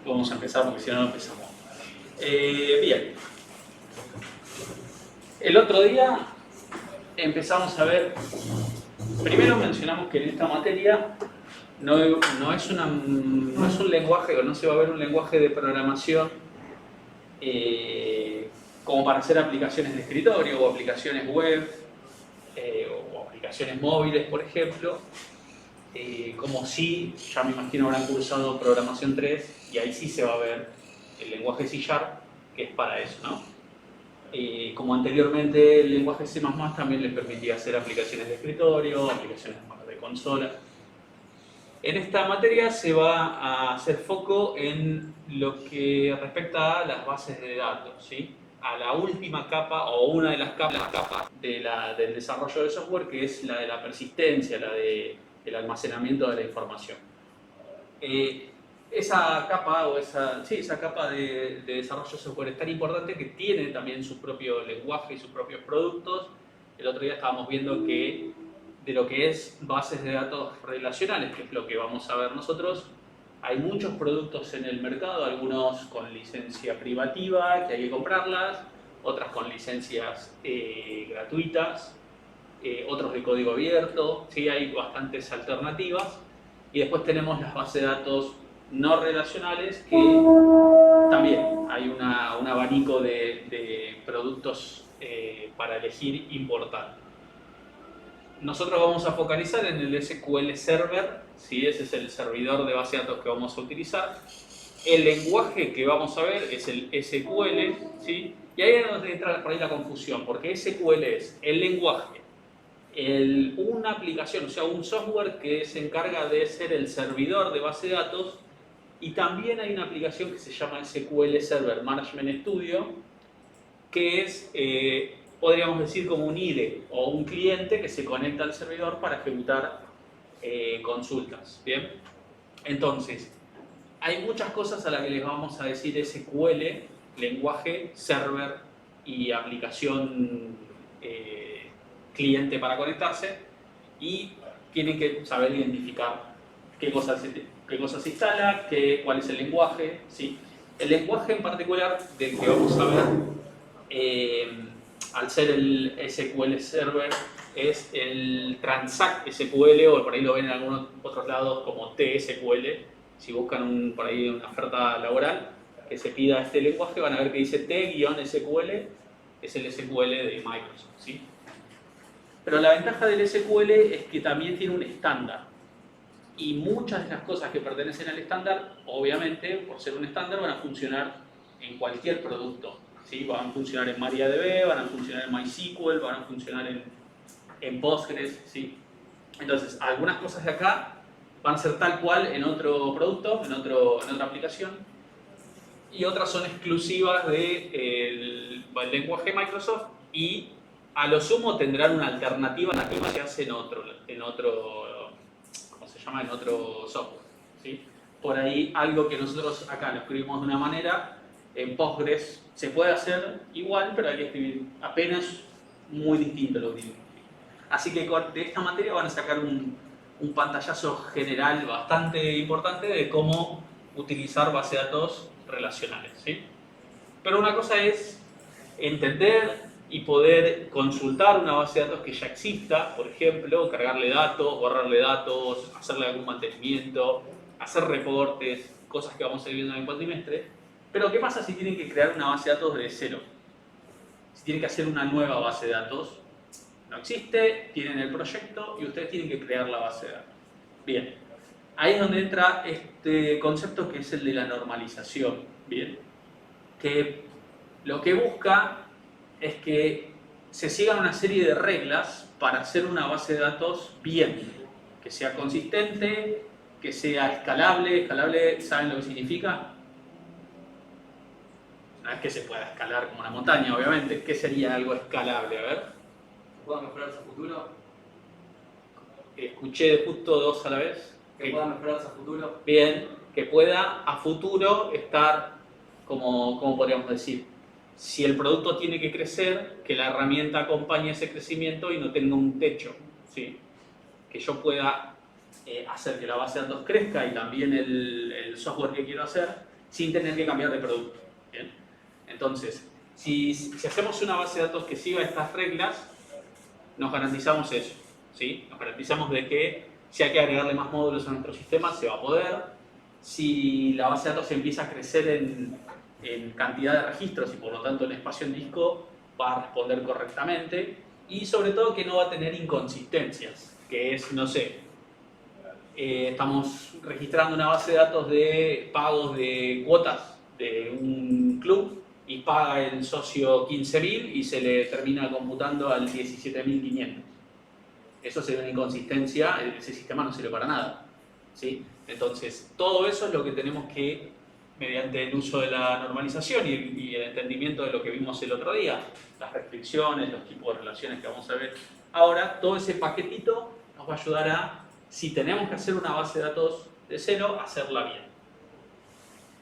Vamos a empezar porque si no, no empezamos. Bien. El otro día empezamos a ver, primero mencionamos que en esta materia no es un lenguaje, o no se va a ver un lenguaje de programación como para hacer aplicaciones de escritorio o aplicaciones web o aplicaciones móviles, por ejemplo. Como si, ya me imagino habrán cursado programación 3 y ahí sí se va a ver el lenguaje C#, que es para eso, ¿no? Como anteriormente el lenguaje C++ también les permitía hacer aplicaciones de escritorio, aplicaciones de consola. En esta materia se va a hacer foco en lo que respecta a las bases de datos, ¿sí? A la última capa o una de las capas del desarrollo de software, que es la de la persistencia, la del almacenamiento de la información. Esa capa esa capa de desarrollo de software es tan importante que tiene también su propio lenguaje y sus propios productos. El otro día estábamos viendo que de lo que es bases de datos relacionales, que es lo que vamos a ver nosotros, hay muchos productos en el mercado, algunos con licencia privativa, que hay que comprarlas, otras con licencias gratuitas, otros de código abierto, ¿sí? Hay bastantes alternativas. Y después tenemos las bases de datos no relacionales, que también hay un abanico de productos para elegir importante. Nosotros vamos a focalizar en el SQL Server, ¿sí? Ese es el servidor de base de datos que vamos a utilizar. El lenguaje que vamos a ver es el SQL, ¿sí? Y ahí es donde entra por ahí la confusión, porque SQL es el lenguaje, una aplicación, o sea, un software que se encarga de ser el servidor de base de datos, y también hay una aplicación que se llama SQL Server Management Studio, que es, podríamos decir, como un IDE o un cliente que se conecta al servidor para ejecutar consultas. ¿Bien? Entonces, hay muchas cosas a las que les vamos a decir SQL, lenguaje, server y aplicación cliente para conectarse, y tienen que saber identificar qué cosas se instala, cuál es el lenguaje, ¿sí? El lenguaje en particular del que vamos a ver, al ser el SQL Server, es el Transact SQL, o por ahí lo ven en algunos otros lados como TSQL. Si buscan por ahí una oferta laboral que se pida este lenguaje, van a ver que dice T-SQL, es el SQL de Microsoft, ¿sí? Pero la ventaja del SQL es que también tiene un estándar. Y muchas de las cosas que pertenecen al estándar, obviamente, por ser un estándar, van a funcionar en cualquier producto, ¿sí? Van a funcionar en MariaDB, van a funcionar en MySQL, van a funcionar en Postgres, ¿sí? Entonces, algunas cosas de acá van a ser tal cual en otro producto, en otra aplicación, y otras son exclusivas del lenguaje Microsoft, y a lo sumo tendrán una alternativa en la que se hace en otro ¿cómo se llama? En otro software, ¿sí? Por ahí algo que nosotros acá lo escribimos de una manera, en Postgres se puede hacer igual, pero hay que escribir apenas muy distinto lo que. Así que de esta materia van a sacar un pantallazo general bastante importante de cómo utilizar bases de datos relacionales, ¿sí? Pero una cosa es entender y poder consultar una base de datos que ya exista, por ejemplo, cargarle datos, borrarle datos, hacerle algún mantenimiento, hacer reportes, cosas que vamos a ir viendo en el cuatrimestre. Pero ¿qué pasa si tienen que crear una base de datos de cero? Si tienen que hacer una nueva base de datos, no existe, tienen el proyecto y ustedes tienen que crear la base de datos. Bien, ahí es donde entra este concepto que es el de la normalización, ¿bien? Que lo que busca es que se sigan una serie de reglas para hacer una base de datos bien, que sea consistente, que sea escalable. Escalable, ¿saben lo que significa? No es que se pueda escalar como una montaña, obviamente. ¿Qué sería algo escalable? A ver. ¿Que pueda mejorarse a futuro? Escuché justo dos a la vez. ¿Que pueda mejorarse a futuro? Bien, que pueda a futuro estar, ¿cómo podríamos decir? Si el producto tiene que crecer, que la herramienta acompañe ese crecimiento y no tenga un techo, ¿sí? Que yo pueda hacer que la base de datos crezca y también el software que quiero hacer sin tener que cambiar de producto. ¿Bien? Entonces, si hacemos una base de datos que siga estas reglas, nos garantizamos eso, ¿sí? Nos garantizamos de que si hay que agregarle más módulos a nuestro sistema, se va a poder. Si la base de datos empieza a crecer en cantidad de registros y por lo tanto en espacio en disco, va a responder correctamente. Y sobre todo que no va a tener inconsistencias, que es, no sé, estamos registrando una base de datos de pagos de cuotas de un club y paga el socio 15.000 y se le termina computando al 17.500. Eso sería una inconsistencia, ese sistema no sirve para nada, ¿sí? Entonces, todo eso es lo que tenemos que, mediante el uso de la normalización y el entendimiento de lo que vimos el otro día, las restricciones, los tipos de relaciones que vamos a ver ahora, todo ese paquetito nos va a ayudar a, si tenemos que hacer una base de datos de cero, hacerla bien.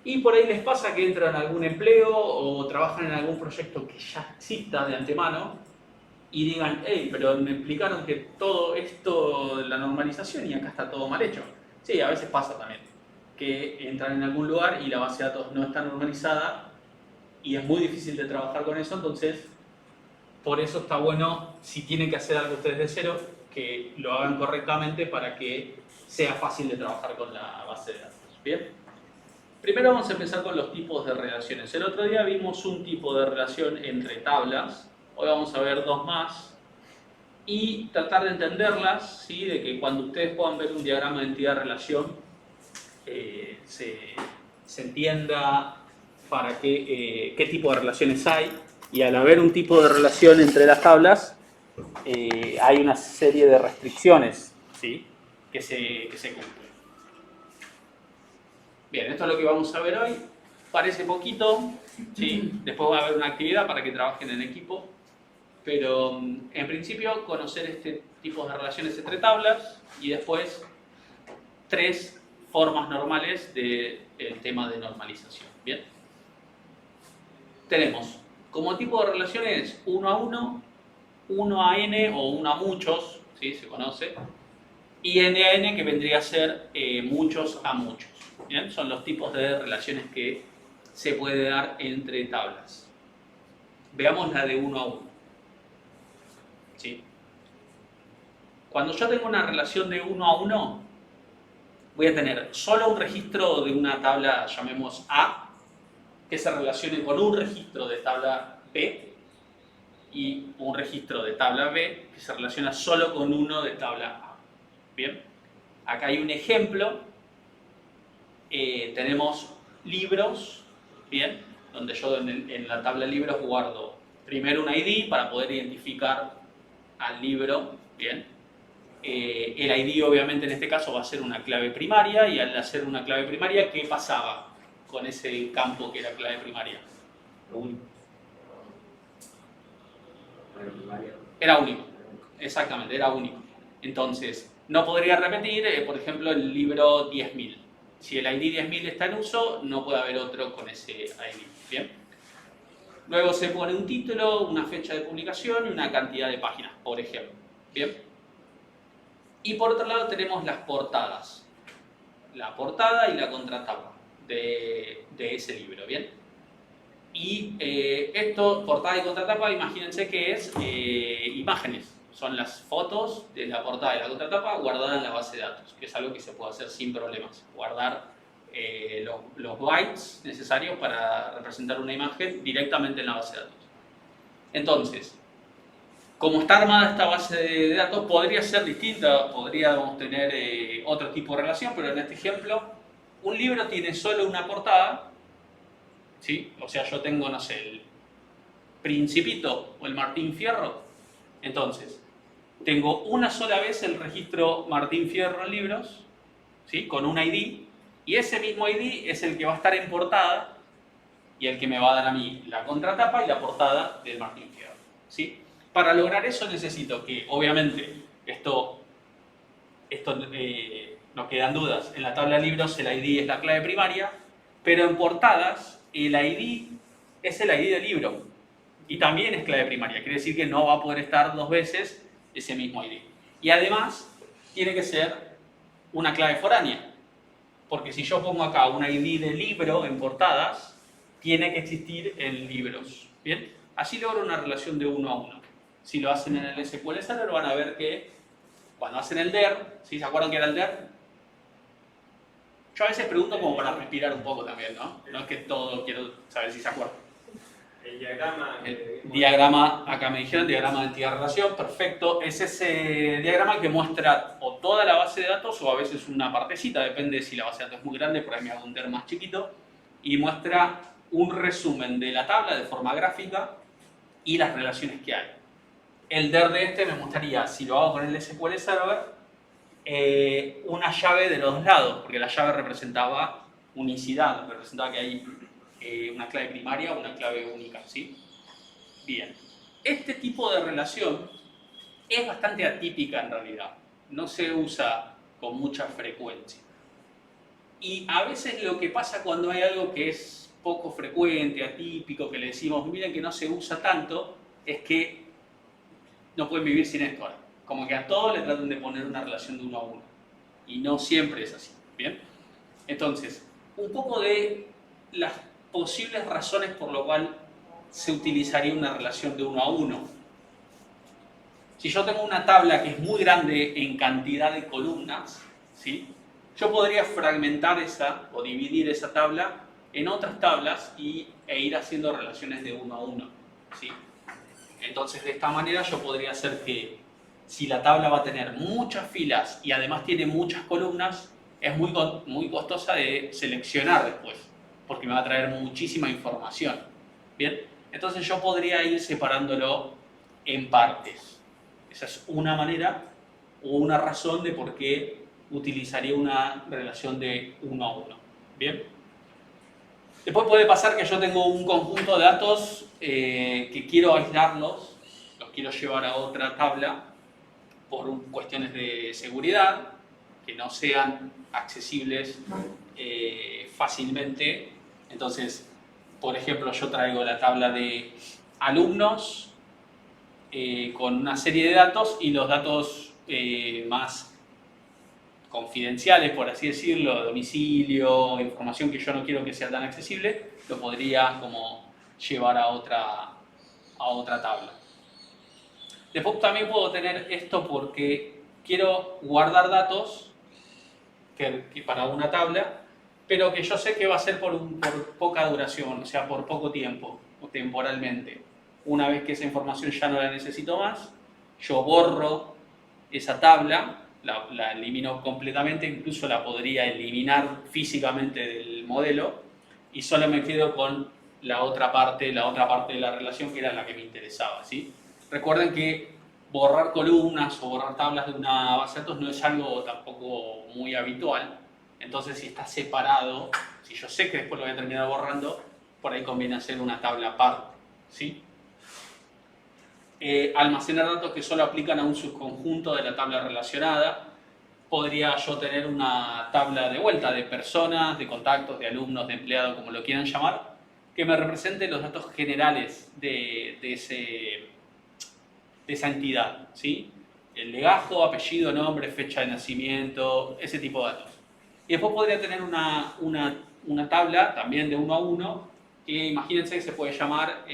Y por ahí les pasa que entran a algún empleo o trabajan en algún proyecto que ya exista de antemano y digan, hey, pero me explicaron que todo esto, la normalización, y acá está todo mal hecho. Sí, a veces pasa también, que entran en algún lugar y la base de datos no está normalizada y es muy difícil de trabajar con eso, entonces por eso está bueno, si tienen que hacer algo ustedes de cero, que lo hagan correctamente para que sea fácil de trabajar con la base de datos. ¿Bien? Primero vamos a empezar con los tipos de relaciones. El otro día vimos un tipo de relación entre tablas, hoy vamos a ver dos más y tratar de entenderlas, ¿sí? De que cuando ustedes puedan ver un diagrama de entidad-relación se entienda para qué tipo de relaciones hay, y al haber un tipo de relación entre las tablas hay una serie de restricciones, ¿sí? que se cumplen. Bien, esto es lo que vamos a ver hoy. Parece poquito, ¿sí? Después va a haber una actividad para que trabajen en equipo, pero en principio conocer este tipo de relaciones entre tablas y después tres formas normales del tema de normalización. Bien, tenemos como tipo de relaciones 1 a 1, 1 a n o 1 a muchos, ¿sí? Se conoce, y n a n, que vendría a ser muchos a muchos. ¿Bien? Son los tipos de relaciones que se puede dar entre tablas. Veamos la de 1 a 1. ¿Sí? Cuando yo tengo una relación de 1 a 1, voy a tener solo un registro de una tabla, llamemos A, que se relacione con un registro de tabla B, y un registro de tabla B que se relaciona solo con uno de tabla A. Bien, acá hay un ejemplo. Tenemos libros, bien, donde yo en la tabla de libros guardo primero un ID para poder identificar al libro, bien. El ID obviamente en este caso va a ser una clave primaria, y al hacer una clave primaria, ¿qué pasaba con ese campo que era clave primaria? Lo único. Era único, exactamente, era único. Entonces, no podría repetir, por ejemplo, el libro 10.000. Si el ID 10.000 está en uso, no puede haber otro con ese ID. ¿Bien? Luego se pone un título, una fecha de publicación y una cantidad de páginas, por ejemplo. ¿Bien? Y por otro lado tenemos las portadas. La portada y la contratapa de ese libro. ¿Bien? Y esto, portada y contratapa, imagínense que es imágenes. Son las fotos de la portada y la contratapa guardadas en la base de datos, que es algo que se puede hacer sin problemas. Guardar los bytes necesarios para representar una imagen directamente en la base de datos. Entonces, como está armada esta base de datos, podría ser distinta, podríamos tener otro tipo de relación, pero en este ejemplo, un libro tiene solo una portada, ¿sí? O sea, yo tengo, no sé, el Principito o el Martín Fierro. Entonces, tengo una sola vez el registro Martín Fierro en libros, ¿sí? Con un ID, y ese mismo ID es el que va a estar en portada y el que me va a dar a mí la contratapa y la portada del Martín Fierro, ¿sí? Para lograr eso necesito que, obviamente, esto no quedan dudas, en la tabla de libros el ID es la clave primaria, pero en portadas el ID es el ID del libro y también es clave primaria, quiere decir que no va a poder estar dos veces ese mismo ID. Y además tiene que ser una clave foránea, Porque si yo pongo acá un ID de libro en portadas, tiene que existir en libros. ¿Bien? Así logro una relación de 1 a 1. Si lo hacen en el SQL Server van a ver que cuando hacen el DER, ¿sí? ¿Se acuerdan que era el DER? Yo a veces pregunto como para respirar un poco también, ¿no? No es que todo quiero saber si se acuerdan. El diagrama. El diagrama, acá me dijeron, diagrama de entidad relación, perfecto. Es ese diagrama que muestra o toda la base de datos o a veces una partecita, depende de si la base de datos es muy grande, por ahí me hago un DER más chiquito, y muestra un resumen de la tabla de forma gráfica y las relaciones que hay. El DER de este me mostraría, si lo hago con el SQL Server, una llave de los dos lados, porque la llave representaba unicidad, representaba que hay una clave primaria o una clave única, ¿sí? Bien. Este tipo de relación es bastante atípica en realidad, no se usa con mucha frecuencia. Y a veces lo que pasa cuando hay algo que es poco frecuente, atípico, que le decimos, miren que no se usa tanto, es que no pueden vivir sin esto ahora. Como que a todos le tratan de poner una relación de 1 a 1. Y no siempre es así, ¿bien? Entonces, un poco de las posibles razones por lo cual se utilizaría una relación de 1 a 1. Si yo tengo una tabla que es muy grande en cantidad de columnas, ¿sí? Yo podría fragmentar esa o dividir esa tabla en otras tablas e ir haciendo relaciones de 1 a 1, ¿sí? Entonces, de esta manera yo podría hacer que si la tabla va a tener muchas filas y además tiene muchas columnas, es muy costosa de seleccionar después, porque me va a traer muchísima información. ¿Bien? Entonces yo podría ir separándolo en partes. Esa es una manera o una razón de por qué utilizaría una relación de 1 a 1. ¿Bien? Después puede pasar que yo tengo un conjunto de datos que quiero aislarlos, los quiero llevar a otra tabla por cuestiones de seguridad, que no sean accesibles fácilmente. Entonces, por ejemplo, yo traigo la tabla de alumnos con una serie de datos y los datos más confidenciales, por así decirlo, domicilio, información que yo no quiero que sea tan accesible, lo podría como llevar a otra tabla. Después también puedo tener esto porque quiero guardar datos que para una tabla, pero que yo sé que va a ser por poca duración, o sea, por poco tiempo, o temporalmente. Una vez que esa información ya no la necesito más, yo borro esa tabla, la elimino completamente, incluso la podría eliminar físicamente del modelo y solo me quedo con la otra parte de la relación que era la que me interesaba, ¿sí? Recuerden que borrar columnas o borrar tablas de una base de datos no es algo tampoco muy habitual. Entonces, si está separado, si yo sé que después lo voy a terminar borrando, por ahí conviene hacer una tabla aparte, ¿sí? Almacenar datos que solo aplican a un subconjunto de la tabla relacionada. Podría yo tener una tabla de vuelta de personas, de contactos, de alumnos, de empleados, como lo quieran llamar, que me represente los datos generales de esa entidad, ¿sí? El legajo, apellido, nombre, fecha de nacimiento, ese tipo de datos. Y después podría tener una tabla también de 1 a 1, que imagínense que se puede llamar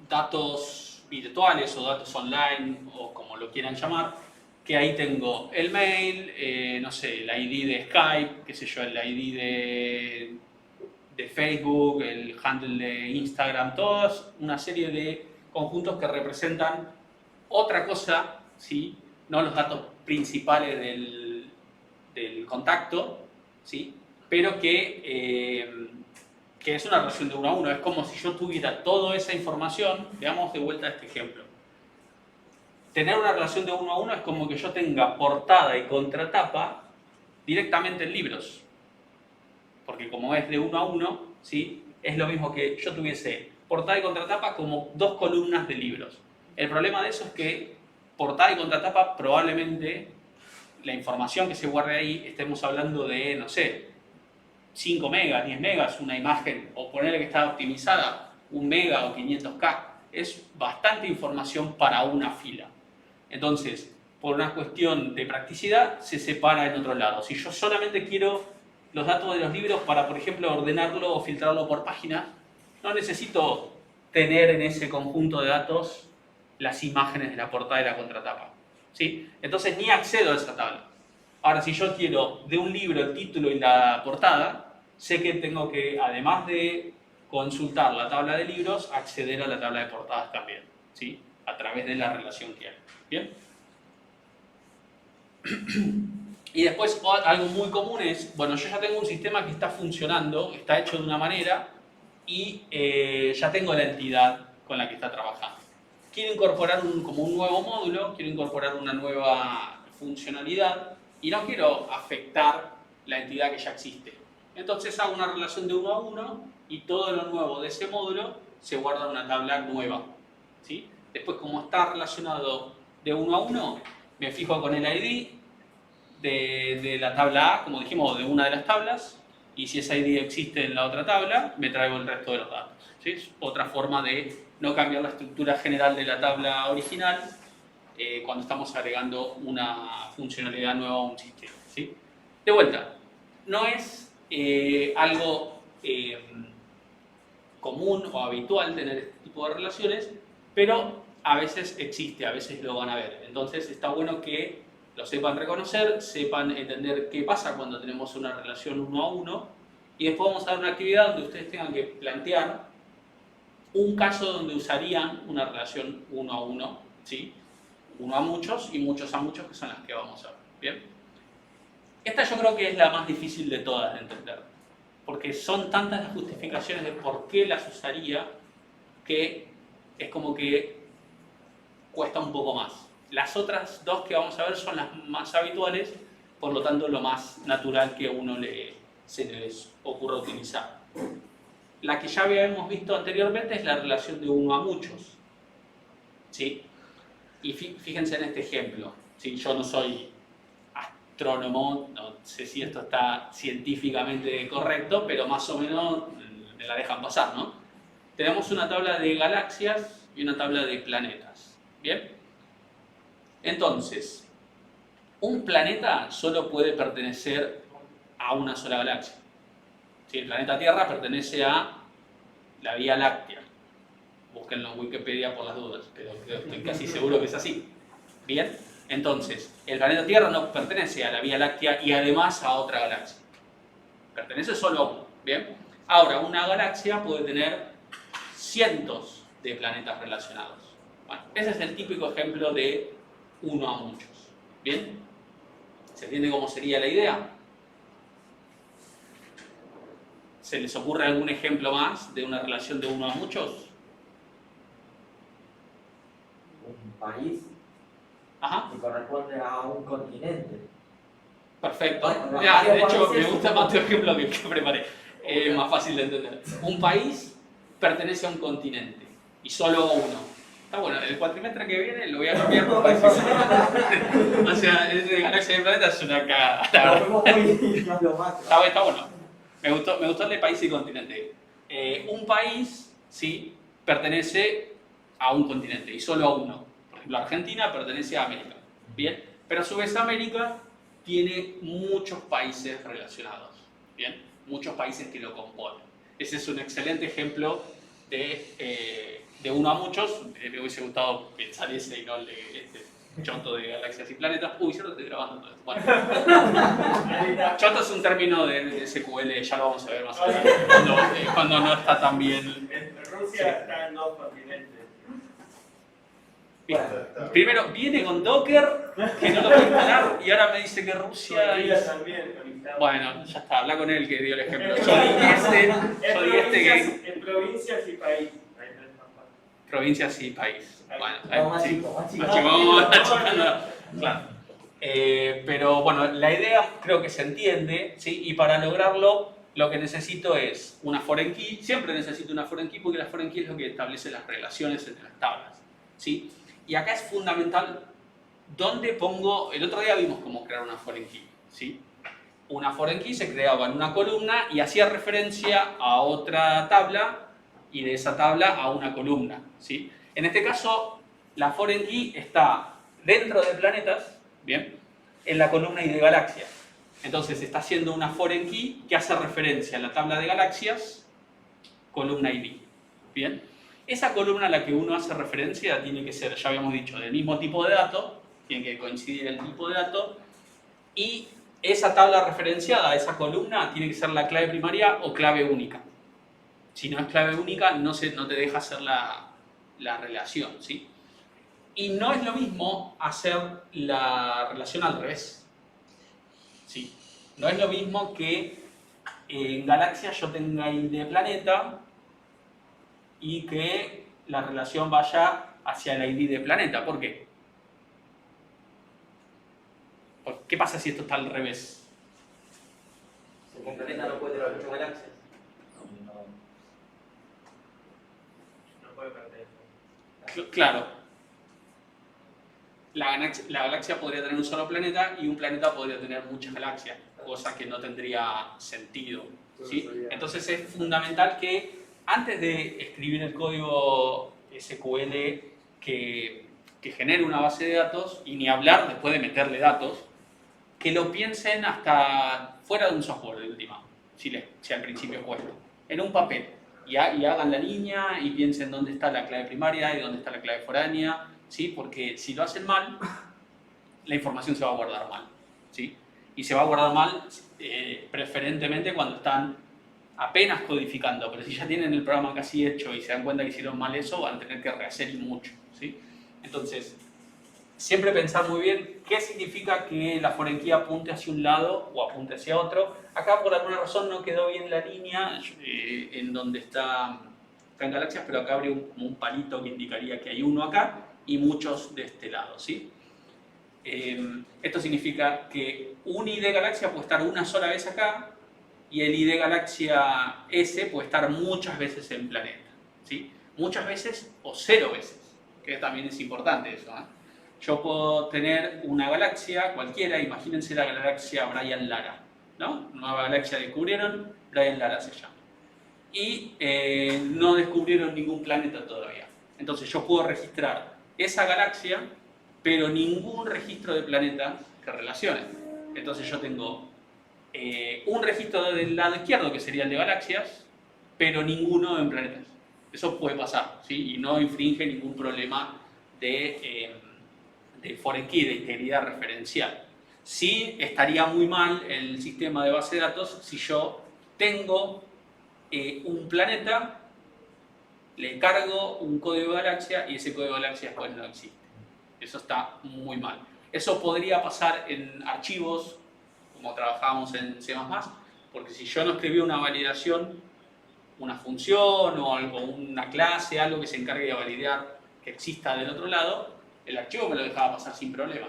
datos virtuales o datos online, o como lo quieran llamar, que ahí tengo el mail, no sé, el ID de Skype, qué sé yo, el ID de Facebook, el handle de Instagram, todas una serie de conjuntos que representan otra cosa, ¿sí? No los datos principales del contacto, ¿sí? Pero que es una relación de 1 a 1. Es como si yo tuviera toda esa información. Veamos de vuelta este ejemplo. Tener una relación de 1 a 1 es como que yo tenga portada y contratapa directamente en libros. Porque como es de 1 a 1, ¿sí? Es lo mismo que yo tuviese portada y contratapa como dos columnas de libros. El problema de eso es que portada y contratapa probablemente la información que se guarde ahí, estemos hablando de, no sé, 5 megas, 10 megas, una imagen, o ponerle que está optimizada, 1 mega o 500K. Es bastante información para una fila. Entonces, por una cuestión de practicidad, se separa en otro lado. Si yo solamente quiero los datos de los libros para, por ejemplo, ordenarlo o filtrarlo por páginas, no necesito tener en ese conjunto de datos las imágenes de la portada y la contratapa, ¿sí? Entonces ni accedo a esa tabla. Ahora, si yo quiero de un libro el título y la portada, sé que tengo que, además de consultar la tabla de libros, acceder a la tabla de portadas también, ¿sí? A través de la relación que hay. ¿Bien? Y después algo muy común es, bueno, yo ya tengo un sistema que está funcionando, está hecho de una manera y ya tengo la entidad con la que está trabajando. Quiero incorporar como un nuevo módulo, quiero incorporar una nueva funcionalidad y no quiero afectar la entidad que ya existe. Entonces hago una relación de 1 a 1 y todo lo nuevo de ese módulo se guarda en una tabla nueva, ¿sí? Después, como está relacionado de 1 a 1, me fijo con el ID de la tabla A, como dijimos, de una de las tablas, y si ese ID existe en la otra tabla, me traigo el resto de los datos, ¿sí? Es otra forma de no cambiar la estructura general de la tabla original cuando estamos agregando una funcionalidad nueva a un sistema, ¿sí? De vuelta, no es algo común o habitual tener este tipo de relaciones, pero a veces existe, a veces lo van a ver. Entonces está bueno que lo sepan reconocer, sepan entender qué pasa cuando tenemos una relación 1 a 1 y después vamos a dar una actividad donde ustedes tengan que plantear un caso donde usarían una relación 1 a 1, ¿sí? 1 a muchos y muchos a muchos, que son las que vamos a ver. ¿Bien? Esta yo creo que es la más difícil de todas de entender, porque son tantas las justificaciones de por qué las usaría que es como que cuesta un poco más. Las otras dos que vamos a ver son las más habituales, por lo tanto lo más natural que a uno se les ocurra utilizar. La que ya habíamos visto anteriormente es la relación de 1 a muchos, ¿sí? Y fíjense en este ejemplo, ¿sí? Yo no soy astrónomo, no sé si esto está científicamente correcto, pero más o menos me la dejan pasar, ¿no? Tenemos una tabla de galaxias y una tabla de planetas, ¿bien? Entonces, un planeta solo puede pertenecer a una sola galaxia. ¿Sí? El planeta Tierra pertenece a la Vía Láctea. Búsquenlo en Wikipedia por las dudas, pero estoy casi seguro que es así. ¿Bien? Entonces, el planeta Tierra no pertenece a la Vía Láctea y además a otra galaxia. Pertenece solo a uno. ¿Bien? Ahora, una galaxia puede tener cientos de planetas relacionados. Bueno, ese es el típico ejemplo de 1 a muchos. ¿Bien? ¿Se entiende cómo sería la idea? ¿Se les ocurre algún ejemplo más de una relación de 1 a muchos? Un país Ajá. que corresponde a un continente. Perfecto. Bueno, Ya, de hecho, países- me gusta más tu ejemplo que preparé. Más fácil de entender. Un país pertenece a un continente y solo a uno. Está bueno, el cuatrimestre que viene lo voy a cambiar por países. O sea, el de galaxia de planeta es una cagada, la verdad. Nos fuimos muy diplomáticos. Está bueno. Me gustó el de país y continente. Un país, sí, pertenece a un continente y solo a uno. Por ejemplo, Argentina pertenece a América. Bien, pero a su vez América tiene muchos países relacionados. Bien, muchos países que lo componen. Ese es un excelente ejemplo de 1 a muchos. Me hubiese gustado pensar ese y no el de este choto de galaxias y planetas. Uy, yo lo estoy grabando todo esto. Bueno. Choto es un término de SQL, ya lo vamos a ver más adelante, cuando no está tan bien. Rusia está en 2 continentes. Primero, viene con Docker, que no lo puede instalar, y ahora me dice que Rusia Turquía es... también conectado. Bueno, ya está, habla con él que dio el ejemplo. Yo di este que... En provincias y país. Hay 3 mapas. Provincias y país. Bueno, No, más sí. chico, más chico. Vamos achicando. Claro. Pero bueno, la idea creo que se entiende, ¿sí? Y para lograrlo lo que necesito es una foreign key. Siempre necesito una foreign key porque la foreign key es lo que establece las relaciones entre las tablas, ¿sí? Y acá es fundamental dónde pongo... El otro día vimos cómo crear una foreign key, ¿sí? Una foreign key se creaba en una columna y hacía referencia a otra tabla y de esa tabla a una columna, ¿sí? En este caso, la foreign key está dentro de planetas, ¿bien? En la columna ID de galaxias. Entonces está haciendo una foreign key que hace referencia a la tabla de galaxias, columna ID. ¿Bien? Esa columna a la que uno hace referencia tiene que ser, ya habíamos dicho, del mismo tipo de dato, tiene que coincidir el tipo de dato, y esa tabla referenciada, esa columna, tiene que ser la clave primaria o clave única. Si no es clave única, no te deja hacer la relación, ¿sí? Y no es lo mismo hacer la relación al revés. ¿Sí? No es lo mismo que en galaxia yo tenga ID de planeta y que la relación vaya hacia el ID de planeta. ¿Por qué? ¿Qué pasa si esto está al revés? Un planeta no puede tener muchas galaxias. No puede perder. Claro. La galaxia podría tener un solo planeta y un planeta podría tener muchas galaxias, cosa que no tendría sentido, ¿sí? Entonces es fundamental que antes de escribir el código SQL que genere una base de datos, y ni hablar después de meterle datos, que lo piensen hasta fuera de un software de última, si al principio cuesta, en un papel, y hagan la línea y piensen dónde está la clave primaria y dónde está la clave foránea, ¿sí? Porque si lo hacen mal, la información se va a guardar mal, ¿sí? Y se va a guardar mal preferentemente cuando están apenas codificando, pero si ya tienen el programa casi hecho y se dan cuenta que hicieron mal eso, van a tener que rehacer y mucho, ¿sí? Entonces, siempre pensar muy bien qué significa que la foreign key apunte hacia un lado o apunte hacia otro. Acá por alguna razón no quedó bien la línea en donde está en galaxias, pero acá habría como un palito que indicaría que hay uno acá y muchos de este lado, ¿sí? Esto significa que un ID galaxia puede estar una sola vez acá y el ID galaxia S puede estar muchas veces en planeta, ¿sí? Muchas veces o 0 veces, que también es importante eso, ¿eh? Yo puedo tener una galaxia cualquiera, imagínense la galaxia Brian Lara, ¿no? Nueva galaxia descubrieron, Brian Lara se llama. Y no descubrieron ningún planeta todavía. Entonces yo puedo registrar esa galaxia, pero ningún registro de planeta que relacione. Entonces yo tengo un registro del lado izquierdo, que sería el de galaxias, pero ninguno en planetas. Eso puede pasar, ¿sí? Y no infringe ningún problema de foreign key, de integridad referencial. Sí estaría muy mal el sistema de base de datos si yo tengo un planeta, le cargo un código de galaxia y ese código de galaxia después no existe. Eso está muy mal. Eso podría pasar en archivos, como trabajábamos en C++, porque si yo no escribí una validación, una función o una clase, algo que se encargue de validar que exista del otro lado, el archivo me lo dejaba pasar sin problema.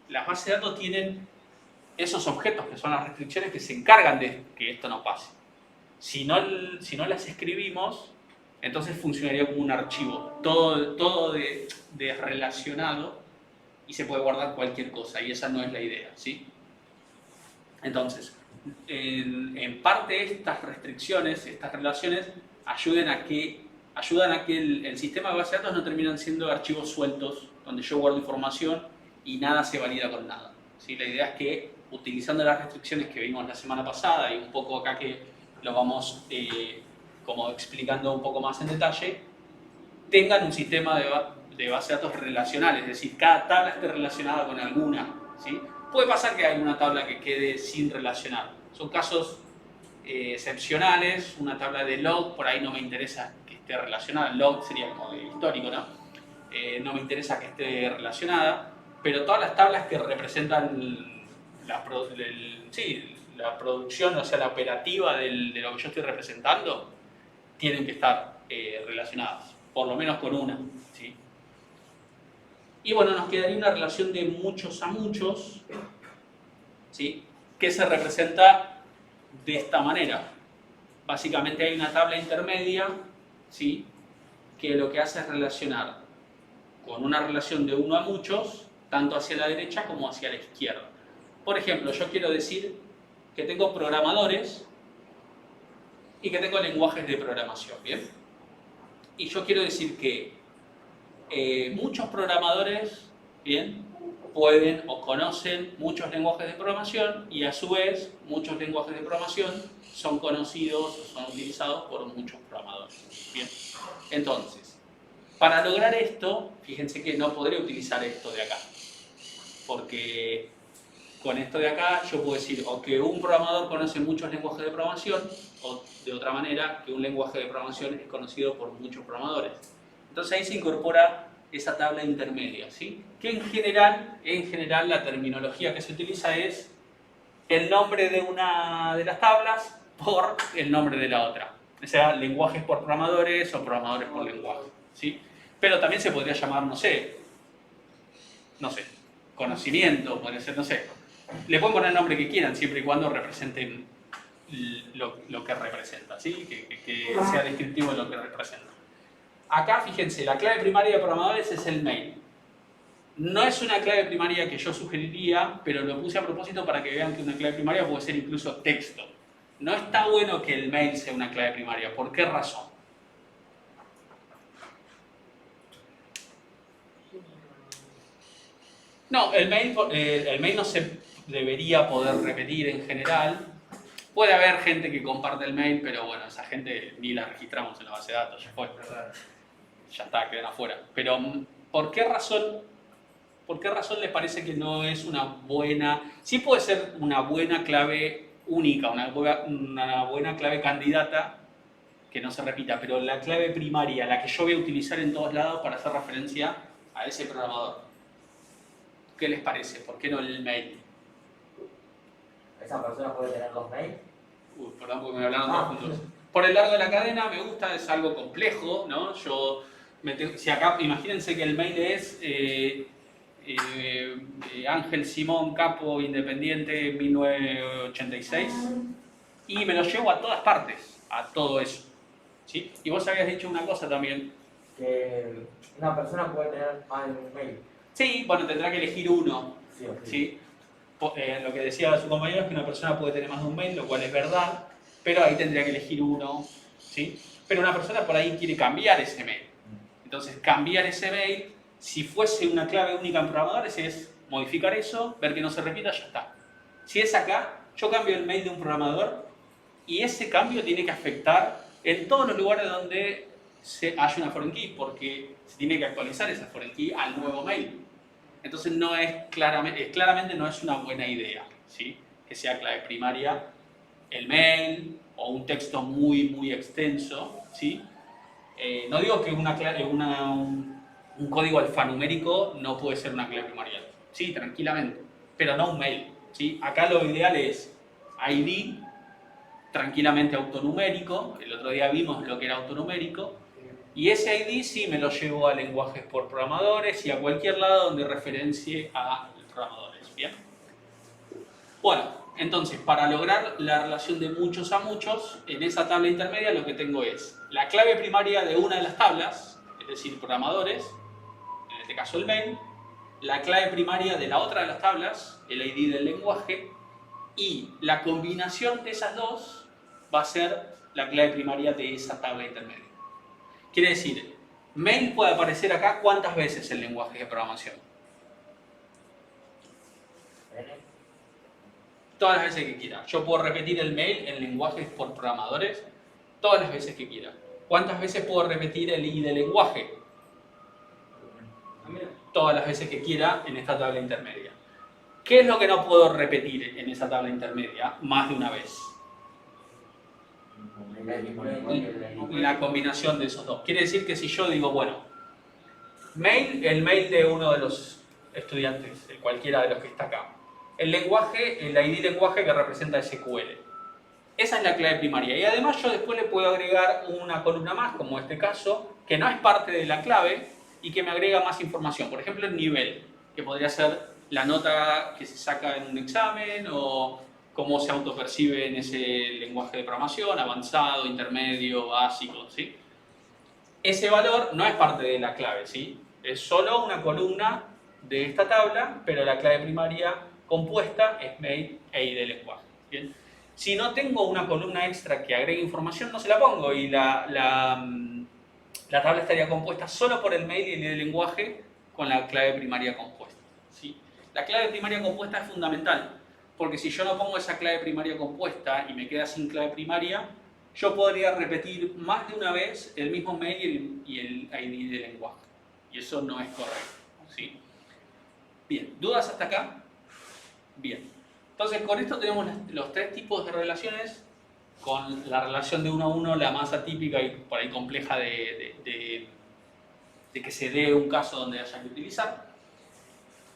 Las bases de datos tienen esos objetos que son las restricciones que se encargan de que esto no pase. Si no las escribimos, entonces funcionaría como un archivo, todo desrelacionado y se puede guardar cualquier cosa y esa no es la idea, ¿sí? Entonces, en parte estas restricciones, estas relaciones, ayudan a que el sistema de base de datos no terminan siendo archivos sueltos donde yo guardo información y nada se valida con nada, ¿sí? La idea es que utilizando las restricciones que vimos la semana pasada y un poco acá que lo vamos como explicando un poco más en detalle, tengan un sistema de base de datos relacional, es decir, cada tabla esté relacionada con alguna, ¿sí? Puede pasar que haya una tabla que quede sin relacionar, son casos excepcionales, una tabla de log, por ahí no me interesa que esté relacionada, log sería como de histórico, ¿no? No me interesa que esté relacionada, pero todas las tablas que representan la producción, o sea, la operativa de lo que yo estoy representando, tienen que estar relacionadas, por lo menos con una, ¿sí? Y bueno, nos quedaría una relación de muchos a muchos, ¿sí? Que se representa de esta manera. Básicamente hay una tabla intermedia, ¿sí? Que lo que hace es relacionar con una relación de uno a muchos, tanto hacia la derecha como hacia la izquierda. Por ejemplo, yo quiero decir que tengo programadores y que tengo lenguajes de programación, ¿bien? Y yo quiero decir que muchos programadores, ¿bien? pueden o conocen muchos lenguajes de programación y a su vez muchos lenguajes de programación son conocidos o son utilizados por muchos programadores. Bien, entonces, para lograr esto, fíjense que no podré utilizar esto de acá, porque con esto de acá yo puedo decir o que un programador conoce muchos lenguajes de programación o de otra manera que un lenguaje de programación es conocido por muchos programadores. Entonces ahí se incorpora esa tabla intermedia, ¿sí? Que en general la terminología que se utiliza es el nombre de una de las tablas por el nombre de la otra. O sea, lenguajes por programadores o programadores por lenguaje, ¿sí? Pero también se podría llamar, no sé, conocimiento, podría ser, no sé. Le pueden poner el nombre que quieran, siempre y cuando representen lo que representa, ¿sí? Que sea descriptivo de lo que representa. Acá, fíjense, la clave primaria de programadores es el mail. No es una clave primaria que yo sugeriría, pero lo puse a propósito para que vean que una clave primaria puede ser incluso texto. No está bueno que el mail sea una clave primaria. ¿Por qué razón? No, el mail no se debería poder repetir en general. Puede haber gente que comparte el mail, pero bueno, esa gente ni la registramos en la base de datos, ya fue. Ya está, quedan afuera. Pero, ¿por qué razón les parece que no es una buena? Sí puede ser una buena clave única, una buena clave candidata que no se repita, pero la clave primaria, la que yo voy a utilizar en todos lados para hacer referencia a ese programador. ¿Qué les parece? ¿Por qué no el mail? ¿Esa persona puede tener dos mails? Perdón porque me hablaron todos juntos. Por el largo de la cadena me gusta, es algo complejo, ¿no? Si acá, imagínense que el mail es Ángel Simón Capo Independiente 1986 y me lo llevo a todas partes, a todo eso, ¿sí? Y vos habías dicho una cosa también. Que una persona puede tener más de un mail. Sí, bueno, tendrá que elegir uno, Sí o sí. ¿sí? Lo que decía su compañero es que una persona puede tener más de un mail, lo cual es verdad, pero ahí tendría que elegir uno, ¿sí? Pero una persona por ahí quiere cambiar ese mail. Entonces, cambiar ese mail, si fuese una clave única en programadores, es modificar eso, ver que no se repita, ya está. Si es acá, yo cambio el mail de un programador y ese cambio tiene que afectar en todos los lugares donde haya una foreign key, porque se tiene que actualizar esa foreign key al nuevo mail. Entonces, claramente no es una buena idea, ¿sí? Que sea clave primaria el mail o un texto muy, muy extenso, ¿sí? No digo que un código alfanumérico no puede ser una clave primaria. Sí, tranquilamente. Pero no un mail, ¿sí? Acá lo ideal es ID, tranquilamente autonumérico. El otro día vimos lo que era autonumérico. Y ese ID sí me lo llevo a lenguajes por programadores y a cualquier lado donde referencie a programadores. ¿Bien? Bueno, entonces, para lograr la relación de muchos a muchos, en esa tabla intermedia lo que tengo es la clave primaria de una de las tablas, es decir, programadores, en este caso el mail, la clave primaria de la otra de las tablas, el ID del lenguaje, y la combinación de esas dos va a ser la clave primaria de esa tabla intermedia. Quiere decir, mail puede aparecer acá ¿cuántas veces en lenguajes de programación? Todas las veces que quiera. Yo puedo repetir el mail en lenguajes por programadores todas las veces que quiera. ¿Cuántas veces puedo repetir el ID del lenguaje? Todas las veces que quiera en esta tabla intermedia. ¿Qué es lo que no puedo repetir en esa tabla intermedia más de una vez? La combinación de esos dos. Quiere decir que si yo digo, bueno, el mail de uno de los estudiantes, de cualquiera de los que está acá, el ID lenguaje que representa SQL. Esa es la clave primaria. Y además yo después le puedo agregar una columna más, como este caso, que no es parte de la clave y que me agrega más información. Por ejemplo, el nivel, que podría ser la nota que se saca en un examen o cómo se autopercibe en ese lenguaje de programación, avanzado, intermedio, básico, ¿sí? Ese valor no es parte de la clave, ¿sí? Es solo una columna de esta tabla, pero la clave primaria compuesta es mail e ID lenguaje. ¿Bien? Si no tengo una columna extra que agregue información, no se la pongo y la tabla estaría compuesta solo por el mail y el ID lenguaje con la clave primaria compuesta, ¿sí? La clave primaria compuesta es fundamental, porque si yo no pongo esa clave primaria compuesta y me queda sin clave primaria, yo podría repetir más de una vez el mismo mail y el ID de lenguaje. Y eso no es correcto, ¿sí? Bien, ¿dudas hasta acá? Bien. Entonces, con esto tenemos los tres tipos de relaciones, con la relación de uno a uno, la más atípica y por ahí compleja de que se dé un caso donde haya que utilizar,